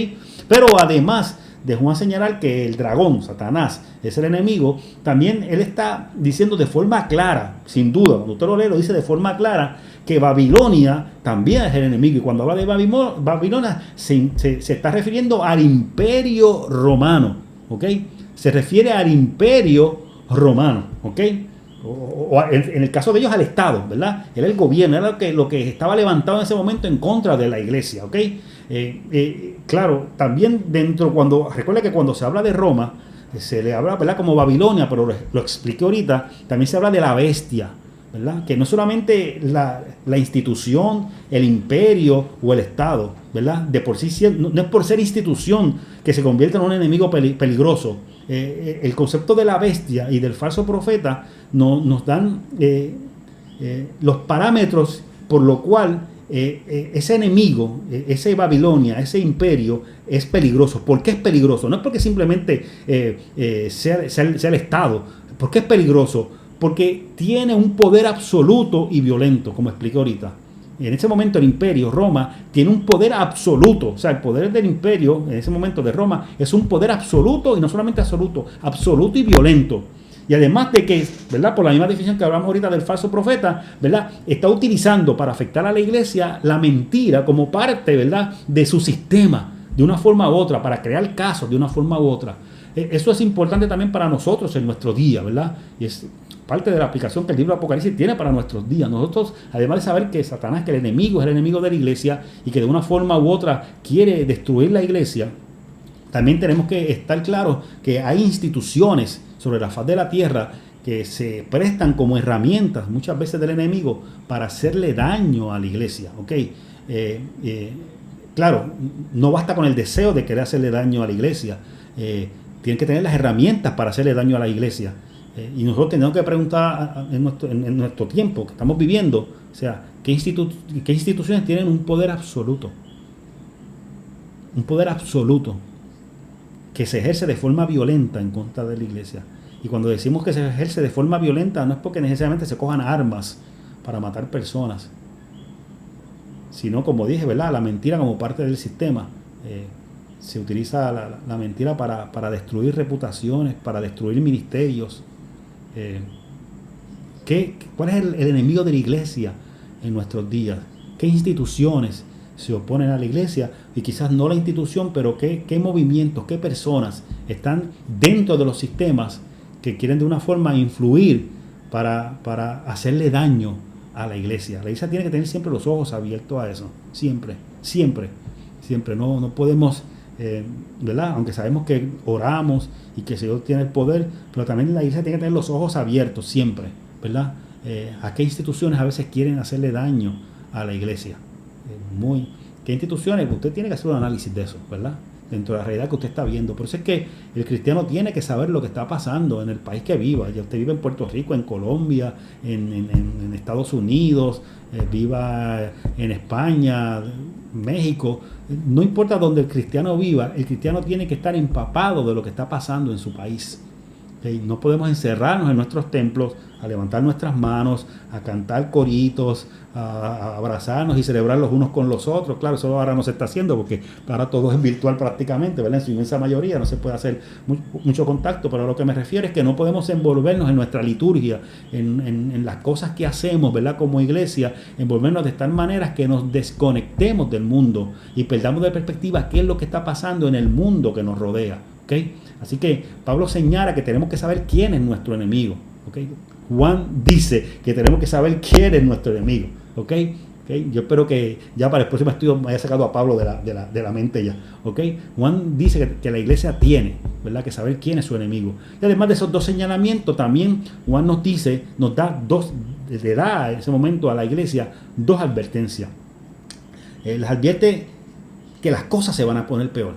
Pero además de Juan señalar que el dragón, Satanás, es el enemigo, también él está diciendo de forma clara, sin duda, cuando usted lo lee, lo dice de forma clara, que Babilonia también es el enemigo. Y cuando habla de Babilonia, se está refiriendo al imperio romano, ¿ok? Se refiere al imperio romano, ¿ok? O en el caso de ellos al Estado, ¿verdad? Era el gobierno, era lo que estaba levantado en ese momento en contra de la iglesia, ¿ok? Claro, también recuerda que cuando se habla de Roma, se le habla, ¿verdad?, como Babilonia, pero lo expliqué ahorita, también se habla de la bestia, ¿verdad? Que no solamente la institución, el imperio o el Estado, ¿verdad? De por sí, no es por ser institución que se convierte en un enemigo peligroso. El concepto de la bestia y del falso profeta nos dan los parámetros por lo cual ese enemigo, ese Babilonia, ese imperio es peligroso. ¿Por qué es peligroso? No es porque simplemente sea el Estado. ¿Por qué es peligroso? Porque tiene un poder absoluto y violento, como expliqué ahorita. En ese momento el imperio, Roma, tiene un poder absoluto. O sea, el poder del imperio, en ese momento de Roma, es un poder absoluto, y no solamente absoluto, absoluto y violento. Y además de que, ¿verdad?, por la misma definición que hablamos ahorita del falso profeta, ¿verdad?, está utilizando para afectar a la iglesia la mentira como parte, ¿verdad?, de su sistema, de una forma u otra, para crear casos de una forma u otra. Eso es importante también para nosotros en nuestro día, ¿verdad? Y es parte de la aplicación que el libro de Apocalipsis tiene para nuestros días. Nosotros, además de saber que Satanás, que el enemigo es el enemigo de la iglesia y que de una forma u otra quiere destruir la iglesia, también tenemos que estar claros que hay instituciones sobre la faz de la tierra que se prestan como herramientas muchas veces del enemigo para hacerle daño a la iglesia, ¿ok? Claro, no basta con el deseo de querer hacerle daño a la iglesia. Tienen que tener las herramientas para hacerle daño a la iglesia. Y nosotros tenemos que preguntar en nuestro tiempo que estamos viviendo, o sea, ¿qué instituciones tienen un poder absoluto? Un poder absoluto que se ejerce de forma violenta en contra de la iglesia. Y cuando decimos que se ejerce de forma violenta, no es porque necesariamente se cojan armas para matar personas, sino, como dije, ¿verdad?, la mentira como parte del sistema. Se utiliza la mentira para destruir reputaciones, para destruir ministerios. ¿Cuál es el enemigo de la iglesia en nuestros días? ¿Qué instituciones se oponen a la iglesia? Y quizás no la institución, pero qué movimientos, qué personas están dentro de los sistemas que quieren de una forma influir para hacerle daño a la iglesia. La iglesia tiene que tener siempre los ojos abiertos a eso. Siempre. No podemos, ¿verdad? Aunque sabemos que oramos y que el Señor tiene el poder, pero también la iglesia tiene que tener los ojos abiertos siempre, ¿verdad? ¿A qué instituciones a veces quieren hacerle daño a la iglesia? ¿Qué instituciones? Usted tiene que hacer un análisis de eso, ¿verdad? Dentro de la realidad que usted está viendo. Por eso es que el cristiano tiene que saber lo que está pasando en el país que viva. Ya usted vive en Puerto Rico, en Colombia, en Estados Unidos, viva en España, México. No importa donde el cristiano viva, el cristiano tiene que estar empapado de lo que está pasando en su país. ¿Okay? No podemos encerrarnos en nuestros templos, a levantar nuestras manos, a cantar coritos, a abrazarnos y celebrar los unos con los otros. Claro, eso ahora no se está haciendo porque ahora todo es virtual prácticamente, ¿verdad? En su inmensa mayoría no se puede hacer mucho contacto, pero a lo que me refiero es que no podemos envolvernos en nuestra liturgia, en las cosas que hacemos, ¿verdad?, como iglesia, envolvernos de tal manera que nos desconectemos del mundo y perdamos de perspectiva qué es lo que está pasando en el mundo que nos rodea, ¿ok? Así que Pablo señala que tenemos que saber quién es nuestro enemigo, ¿ok? Juan dice que tenemos que saber quién es nuestro enemigo, ¿ok? Yo espero que ya para el próximo estudio me haya sacado a Pablo de la mente ya, ¿ok? Juan dice que la iglesia tiene, ¿verdad?, que saber quién es su enemigo. Y además de esos dos señalamientos, también Juan le da en ese momento a la iglesia dos advertencias. Les advierte que las cosas se van a poner peor.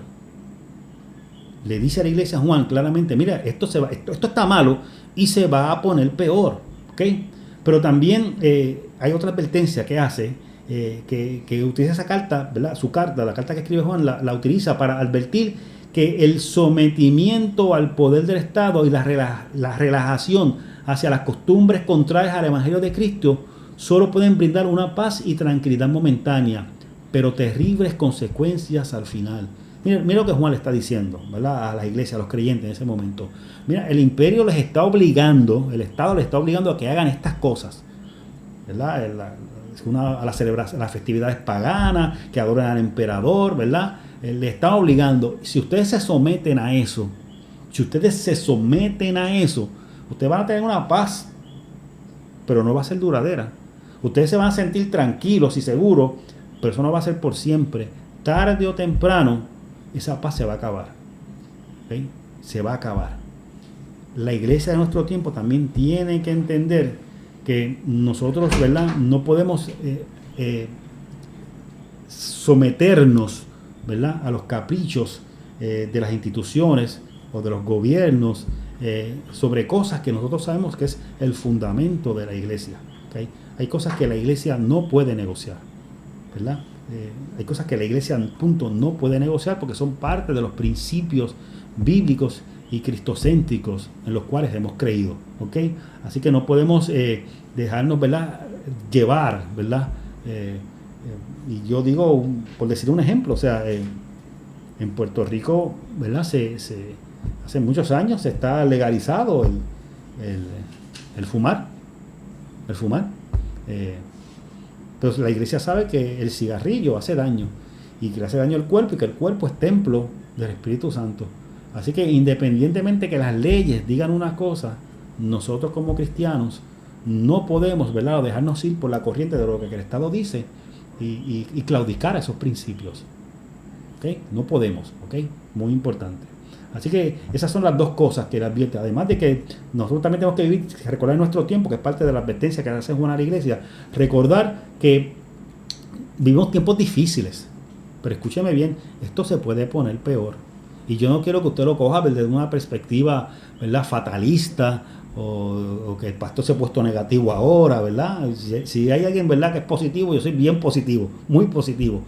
Le dice a la iglesia Juan claramente, mira, esto está malo y se va a poner peor, ¿ok? Pero también hay otra advertencia que hace, que utiliza esa carta, ¿verdad? Su carta, la carta que escribe Juan, la utiliza para advertir que el sometimiento al poder del Estado y la relajación hacia las costumbres contrarias al Evangelio de Cristo solo pueden brindar una paz y tranquilidad momentánea, pero terribles consecuencias al final. Mira lo que Juan le está diciendo, ¿verdad? A la iglesia, a los creyentes en ese momento. Mira, el imperio les está obligando, el Estado les está obligando a que hagan estas cosas, ¿verdad? A las celebraciones, a las festividades paganas, que adoren al emperador, ¿verdad? Le está obligando. Si ustedes se someten a eso, ustedes van a tener una paz, pero no va a ser duradera. Ustedes se van a sentir tranquilos y seguros, pero eso no va a ser por siempre. Tarde o temprano, esa paz se va a acabar. ¿Okay? Se va a acabar. La iglesia de nuestro tiempo también tiene que entender que nosotros, ¿verdad?, no podemos someternos, ¿verdad?, a los caprichos de las instituciones o de los gobiernos sobre cosas que nosotros sabemos que es el fundamento de la iglesia. ¿Okay? Hay cosas que la iglesia no puede negociar, ¿verdad? Hay cosas que la iglesia, punto, no puede negociar porque son parte de los principios bíblicos y cristocéntricos en los cuales hemos creído, ¿ok? Así que no podemos dejarnos, ¿verdad?, llevar, ¿verdad? Y yo digo, por decir un ejemplo, o sea, en Puerto Rico, ¿verdad?, hace muchos años se está legalizado el fumar. Pero la iglesia sabe que el cigarrillo hace daño y que le hace daño al cuerpo y que el cuerpo es templo del Espíritu Santo. Así que independientemente que las leyes digan una cosa, nosotros como cristianos no podemos, ¿verdad?, dejarnos ir por la corriente de lo que el Estado dice y claudicar a esos principios. ¿Okay? No podemos, ¿ok? Muy importante. Así que esas son las dos cosas que le advierte. Además de que nosotros también tenemos que vivir, recordar nuestro tiempo, que es parte de la advertencia que hace Juan a la iglesia. Recordar que vivimos tiempos difíciles. Pero escúcheme bien, esto se puede poner peor. Y yo no quiero que usted lo coja desde una perspectiva, ¿verdad?, fatalista o que el pastor se ha puesto negativo ahora, ¿verdad? Si hay alguien, ¿verdad?, que es positivo, yo soy bien positivo, muy positivo.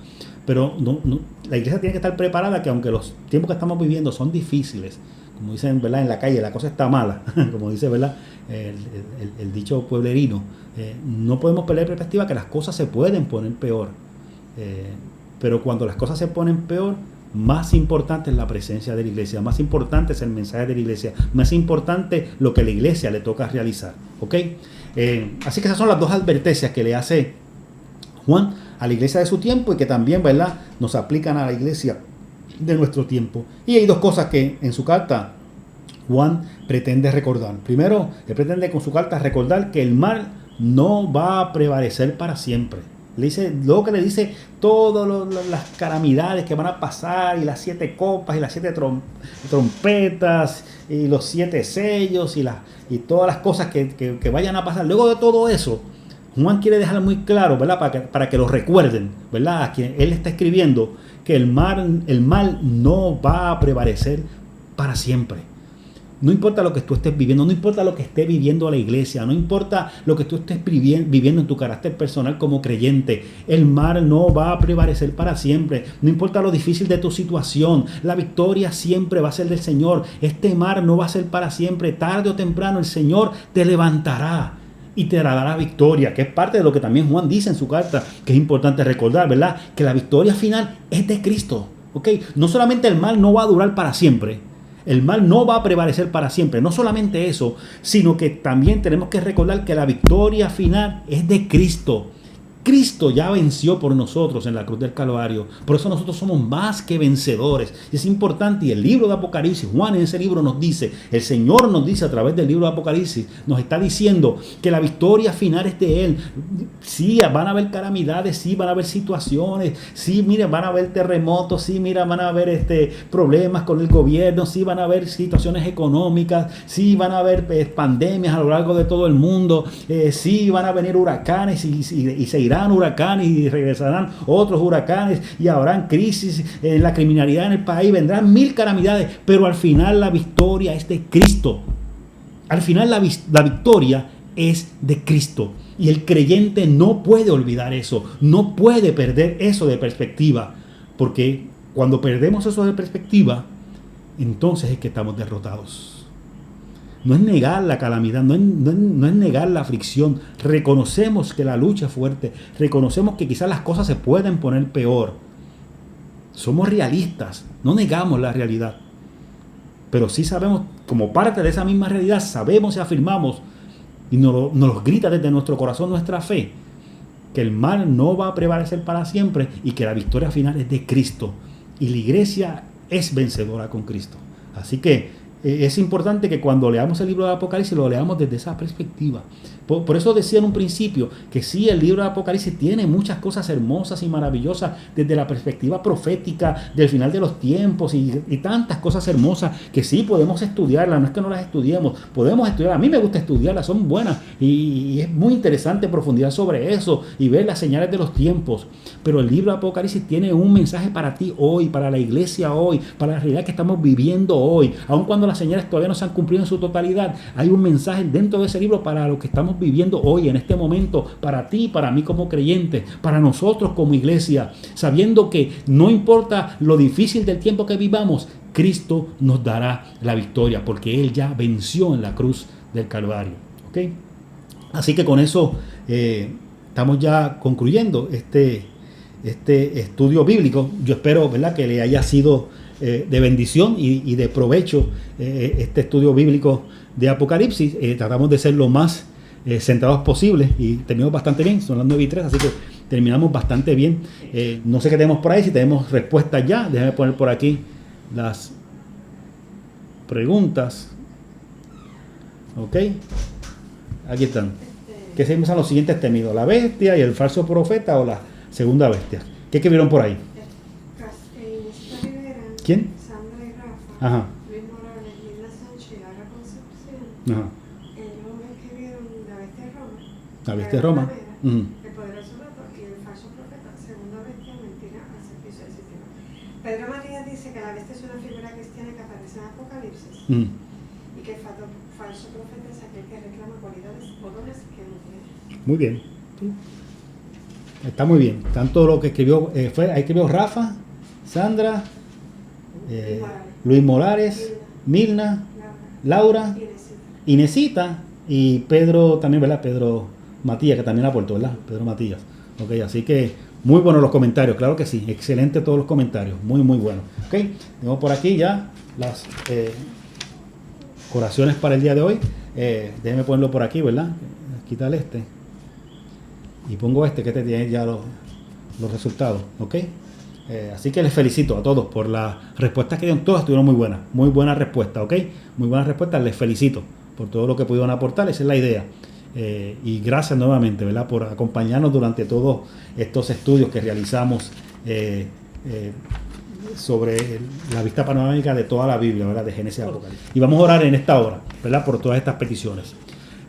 Pero la iglesia tiene que estar preparada que aunque los tiempos que estamos viviendo son difíciles, como dicen, ¿verdad?, en la calle, la cosa está mala, como dice, ¿verdad?, el dicho pueblerino, no podemos perder perspectiva que las cosas se pueden poner peor. Pero cuando las cosas se ponen peor, más importante es la presencia de la iglesia, más importante es el mensaje de la iglesia, más importante lo que a la iglesia le toca realizar. ¿Ok? Así que esas son las dos advertencias que le hace Juan a la iglesia de su tiempo y que también, ¿verdad?, nos aplican a la iglesia de nuestro tiempo. Y hay dos cosas que en su carta Juan pretende recordar. Primero, él pretende con su carta recordar que el mal no va a prevalecer para siempre. Le dice, luego que le dice todas las calamidades que van a pasar y las 7 copas y las 7 trompetas y los 7 sellos y todas las cosas que vayan a pasar. Luego de todo eso, Juan quiere dejar muy claro, ¿verdad?, para que lo recuerden, ¿verdad?, a quien él está escribiendo, que el mal no va a prevalecer para siempre. No importa lo que tú estés viviendo, no importa lo que esté viviendo la iglesia, no importa lo que tú estés viviendo en tu carácter personal como creyente, el mal no va a prevalecer para siempre. No importa lo difícil de tu situación, la victoria siempre va a ser del Señor. Este mal no va a ser para siempre. Tarde o temprano el Señor te levantará y te dará victoria, que es parte de lo que también Juan dice en su carta, que es importante recordar, ¿verdad?, que la victoria final es de Cristo. ¿Ok? No solamente el mal no va a durar para siempre, el mal no va a prevalecer para siempre. No solamente eso, sino que también tenemos que recordar que la victoria final es de Cristo. Cristo ya venció por nosotros en la cruz del Calvario. Por eso nosotros somos más que vencedores. Y es importante, y el libro de Apocalipsis, Juan en ese libro nos dice, el Señor nos dice a través del libro de Apocalipsis, nos está diciendo que la victoria final es de Él. Sí, van a haber calamidades, sí, van a haber situaciones, sí, mira, van a haber terremotos, sí, mira, van a haber problemas con el gobierno, sí, van a haber situaciones económicas, sí, van a haber pandemias a lo largo de todo el mundo, sí, van a venir huracanes y se irán huracanes y regresarán otros huracanes y habrán crisis en la criminalidad en el país, vendrán 1000 calamidades, pero al final la victoria es de Cristo. Al final la victoria es de Cristo y el creyente no puede olvidar eso, no puede perder eso de perspectiva, porque cuando perdemos eso de perspectiva, entonces es que estamos derrotados. No es negar la calamidad, no es negar la aflicción. Reconocemos que la lucha es fuerte, reconocemos que quizás las cosas se pueden poner peor. somos realistas, no negamos la realidad. Pero sí sabemos, como parte de esa misma realidad, sabemos y afirmamos, y nos lo grita desde nuestro corazón nuestra fe, que el mal no va a prevalecer para siempre y que la victoria final es de Cristo. Y la iglesia es vencedora con Cristo. Así que es importante que cuando leamos el libro de Apocalipsis lo leamos desde esa perspectiva. Por eso decía en un principio que sí, el libro de Apocalipsis tiene muchas cosas hermosas y maravillosas desde la perspectiva profética del final de los tiempos y tantas cosas hermosas que sí podemos estudiarlas, no es que no las estudiemos, podemos estudiarlas, a mí me gusta estudiarlas, son buenas y es muy interesante profundizar sobre eso y ver las señales de los tiempos. Pero el libro de Apocalipsis tiene un mensaje para ti hoy, para la iglesia hoy, para la realidad que estamos viviendo hoy, aun cuando las señales todavía no se han cumplido en su totalidad, hay un mensaje dentro de ese libro para lo que estamos viviendo hoy, en este momento, para ti, para mí como creyente, para nosotros como iglesia, sabiendo que no importa lo difícil del tiempo que vivamos, Cristo nos dará la victoria, porque Él ya venció en la cruz del Calvario. ¿Okay? Así que con eso estamos ya concluyendo este estudio bíblico. Yo espero, ¿verdad?, que le haya sido de bendición y de provecho este estudio bíblico de Apocalipsis. Tratamos de ser lo más centrados posible y terminamos bastante bien, son las 9:03, así que terminamos bastante bien. No sé qué tenemos por ahí, si tenemos respuestas ya, déjame poner por aquí las preguntas. Ok, aquí están. ¿Qué se usan los siguientes términos? ¿La bestia y el falso profeta o la segunda bestia? ¿Qué escribieron por ahí? ¿Quién? Sandra y Rafa. Ajá. Luis Morales, Lina Sánchez y Ara Concepción. Ajá. Ellos escribieron La Bestia de Roma. La Bestia de Roma. El poderoso rato y el falso profeta, segunda bestia, mentira al servicio del sistema. Pedro Matías dice que la bestia es una figura cristiana que aparece en Apocalipsis y que el falso profeta es aquel que reclama cualidades o dones que no tiene. Muy bien. Sí. Está muy bien. Tanto lo que escribió, ahí escribió Rafa, Sandra, Luis Morales, Milna, Laura, Inesita y Pedro también, ¿verdad? Pedro Matías, que también aportó, ¿verdad? Pedro Matías. Ok, así que muy buenos los comentarios, claro que sí. Excelente todos los comentarios, muy, muy buenos. Ok, tengo por aquí ya las oraciones para el día de hoy. Déjenme ponerlo por aquí, ¿verdad? Quitarle este. Y pongo este que te tiene ya los resultados, ¿ok? Así que les felicito a todos por las respuestas que dieron. Todas estuvieron muy buenas respuestas, ¿ok? Muy buenas respuestas, les felicito por todo lo que pudieron aportar, esa es la idea. Y gracias nuevamente, ¿verdad?, por acompañarnos durante todos estos estudios que realizamos sobre la vista panorámica de toda la Biblia, ¿verdad?, de Génesis a Apocalipsis. Y vamos a orar en esta hora, ¿verdad?, por todas estas peticiones.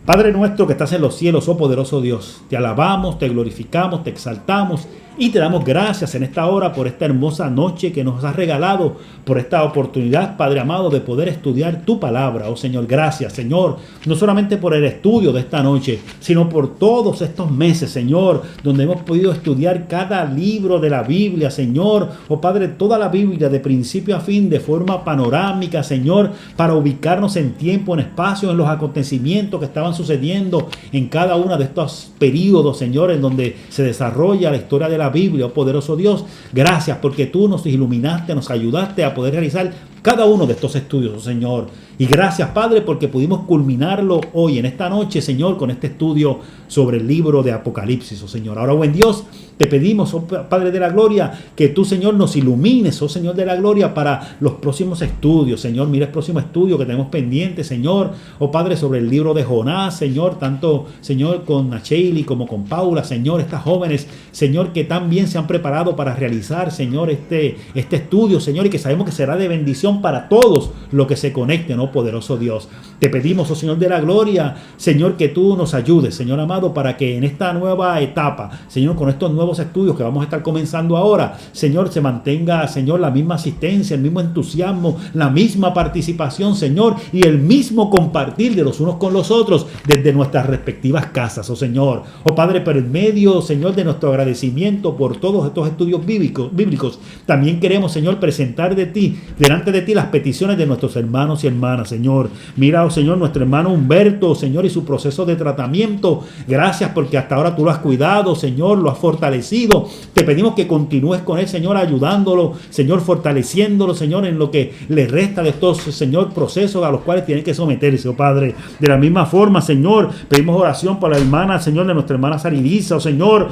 Padre nuestro que estás en los cielos, oh poderoso Dios, te alabamos, te glorificamos, te exaltamos y te damos gracias en esta hora por esta hermosa noche que nos has regalado, por esta oportunidad, Padre amado, de poder estudiar tu palabra. Oh Señor, gracias, Señor, no solamente por el estudio de esta noche, sino por todos estos meses, Señor, donde hemos podido estudiar cada libro de la Biblia, Señor. Oh Padre, toda la Biblia de principio a fin, de forma panorámica, Señor, para ubicarnos en tiempo, en espacio, en los acontecimientos que estaban sucediendo en cada uno de estos periodos, Señor, en donde se desarrolla la historia de la Biblia. Oh poderoso Dios, gracias porque tú nos iluminaste, nos ayudaste a poder realizar cada uno de estos estudios, oh Señor. Y gracias, Padre, porque pudimos culminarlo hoy, en esta noche, Señor, con este estudio sobre el libro de Apocalipsis, oh Señor. Ahora, buen Dios, te pedimos, oh Padre de la Gloria, que tú, Señor, nos ilumines, oh Señor de la Gloria, para los próximos estudios, Señor. Mira el próximo estudio que tenemos pendiente, Señor, oh Padre, sobre el libro de Jonás, Señor, tanto, Señor, con Nacheli como con Paula, Señor, estas jóvenes, Señor, que tan bien se han preparado para realizar, Señor, este estudio, Señor, y que sabemos que será de bendición para todos los que se conecten, oh poderoso Dios. Te pedimos, oh Señor de la Gloria, Señor, que tú nos ayudes, Señor amado, para que en esta nueva etapa, Señor, con estos nuevos estudios que vamos a estar comenzando ahora, Señor, se mantenga, Señor, la misma asistencia, el mismo entusiasmo, la misma participación, Señor, y el mismo compartir de los unos con los otros desde nuestras respectivas casas, oh Señor. Oh Padre, pero en medio, Señor, de nuestro agradecimiento por todos estos estudios bíblicos, también queremos, Señor, presentar delante de de ti las peticiones de nuestros hermanos y hermanas, Señor. Mira, oh Señor, nuestro hermano Humberto, Señor, y su proceso de tratamiento. Gracias porque hasta ahora tú lo has cuidado, Señor, lo has fortalecido. Te pedimos que continúes con él, Señor, ayudándolo, Señor, fortaleciéndolo, Señor, en lo que le resta de estos, Señor, procesos a los cuales tiene que someterse, oh Padre. De la misma forma, Señor, pedimos oración por la hermana, Señor, de nuestra hermana Saridisa, oh Señor,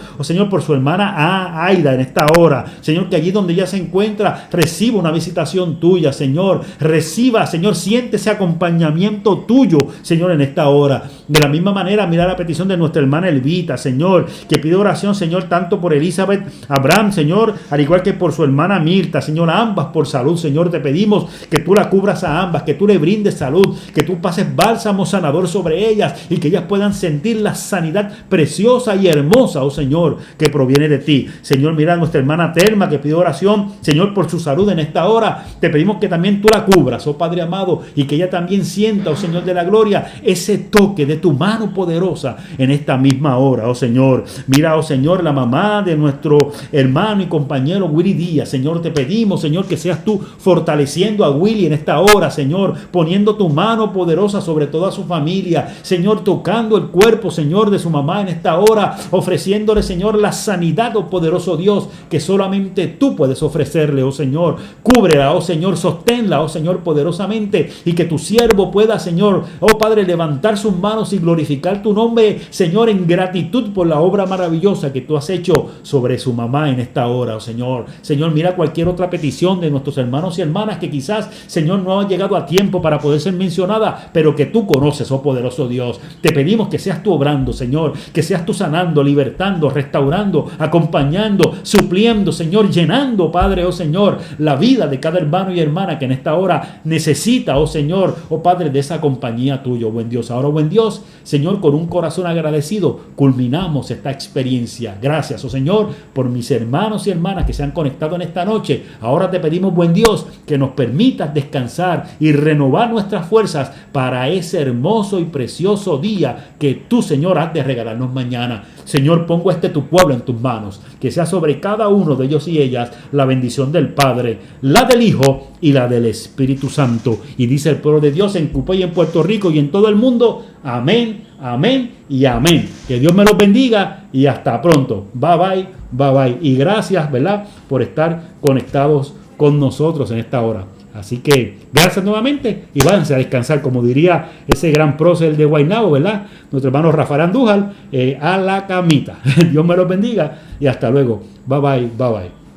por su hermana Aida en esta hora. Señor, que allí donde ella se encuentra, reciba una visitación tuya, Señor. Reciba, Señor, siente ese acompañamiento tuyo, Señor, en esta hora. De la misma manera, mira la petición de nuestra hermana Elvita, Señor, que pide oración, Señor, tanto por Elizabeth Abraham, Señor, al igual que por su hermana Mirta, Señor, ambas por salud, Señor. Te pedimos que tú la cubras a ambas, que tú le brindes salud, que tú pases bálsamo sanador sobre ellas y que ellas puedan sentir la sanidad preciosa y hermosa, oh Señor, que proviene de ti. Señor, mira a nuestra hermana Telma, que pide oración, Señor, por su salud en esta hora. Te pedimos que también tú la cubras, oh Padre amado, y que ella también sienta, oh Señor de la gloria, ese toque de tu mano poderosa en esta misma hora, oh Señor. Mira, oh Señor, la mamá de nuestro hermano y compañero Willy Díaz, Señor, te pedimos, Señor, que seas tú fortaleciendo a Willy en esta hora, Señor, poniendo tu mano poderosa sobre toda su familia, Señor, tocando el cuerpo, Señor, de su mamá en esta hora, ofreciéndole, Señor, la sanidad, oh poderoso Dios, que solamente tú puedes ofrecerle, oh Señor. Cúbrela, oh Señor, sosténla, oh Señor, poderosamente, y que tu siervo pueda, Señor, oh Padre, levantar sus manos y glorificar tu nombre, Señor, en gratitud por la obra maravillosa que tú has hecho sobre su mamá en esta hora, oh Señor. Señor, mira cualquier otra petición de nuestros hermanos y hermanas que quizás, Señor, no ha llegado a tiempo para poder ser mencionada, pero que tú conoces, oh poderoso Dios. Te pedimos que seas tú obrando, Señor, que seas tú sanando, libertando, restaurando, acompañando, supliendo, Señor, llenando, Padre, oh Señor, la vida de cada hermano y hermana que en esta hora necesita, oh Señor, oh Padre, de esa compañía tuya, buen Dios. Ahora, buen Dios, Señor, con un corazón agradecido, culminamos esta experiencia. Gracias, oh Señor, por mis hermanos y hermanas que se han conectado en esta noche. Ahora te pedimos, buen Dios, que nos permitas descansar y renovar nuestras fuerzas para ese hermoso y precioso día que tú, Señor, has de regalarnos mañana. Señor, pongo tu pueblo en tus manos, que sea sobre cada uno de ellos y ellas la bendición del Padre, la del Hijo y la del Espíritu Santo. Y dice el pueblo de Dios en Cupey, en Puerto Rico y en todo el mundo, amén, amén y amén. Que Dios me los bendiga y hasta pronto. Bye bye, bye bye. Y gracias, ¿verdad?, por estar conectados con nosotros en esta hora. Así que gracias nuevamente y váyanse a descansar, como diría ese gran prócer de Guaynabo, ¿verdad?, nuestro hermano Rafael Andújar, a la camita. Dios me los bendiga y hasta luego. Bye bye, bye bye.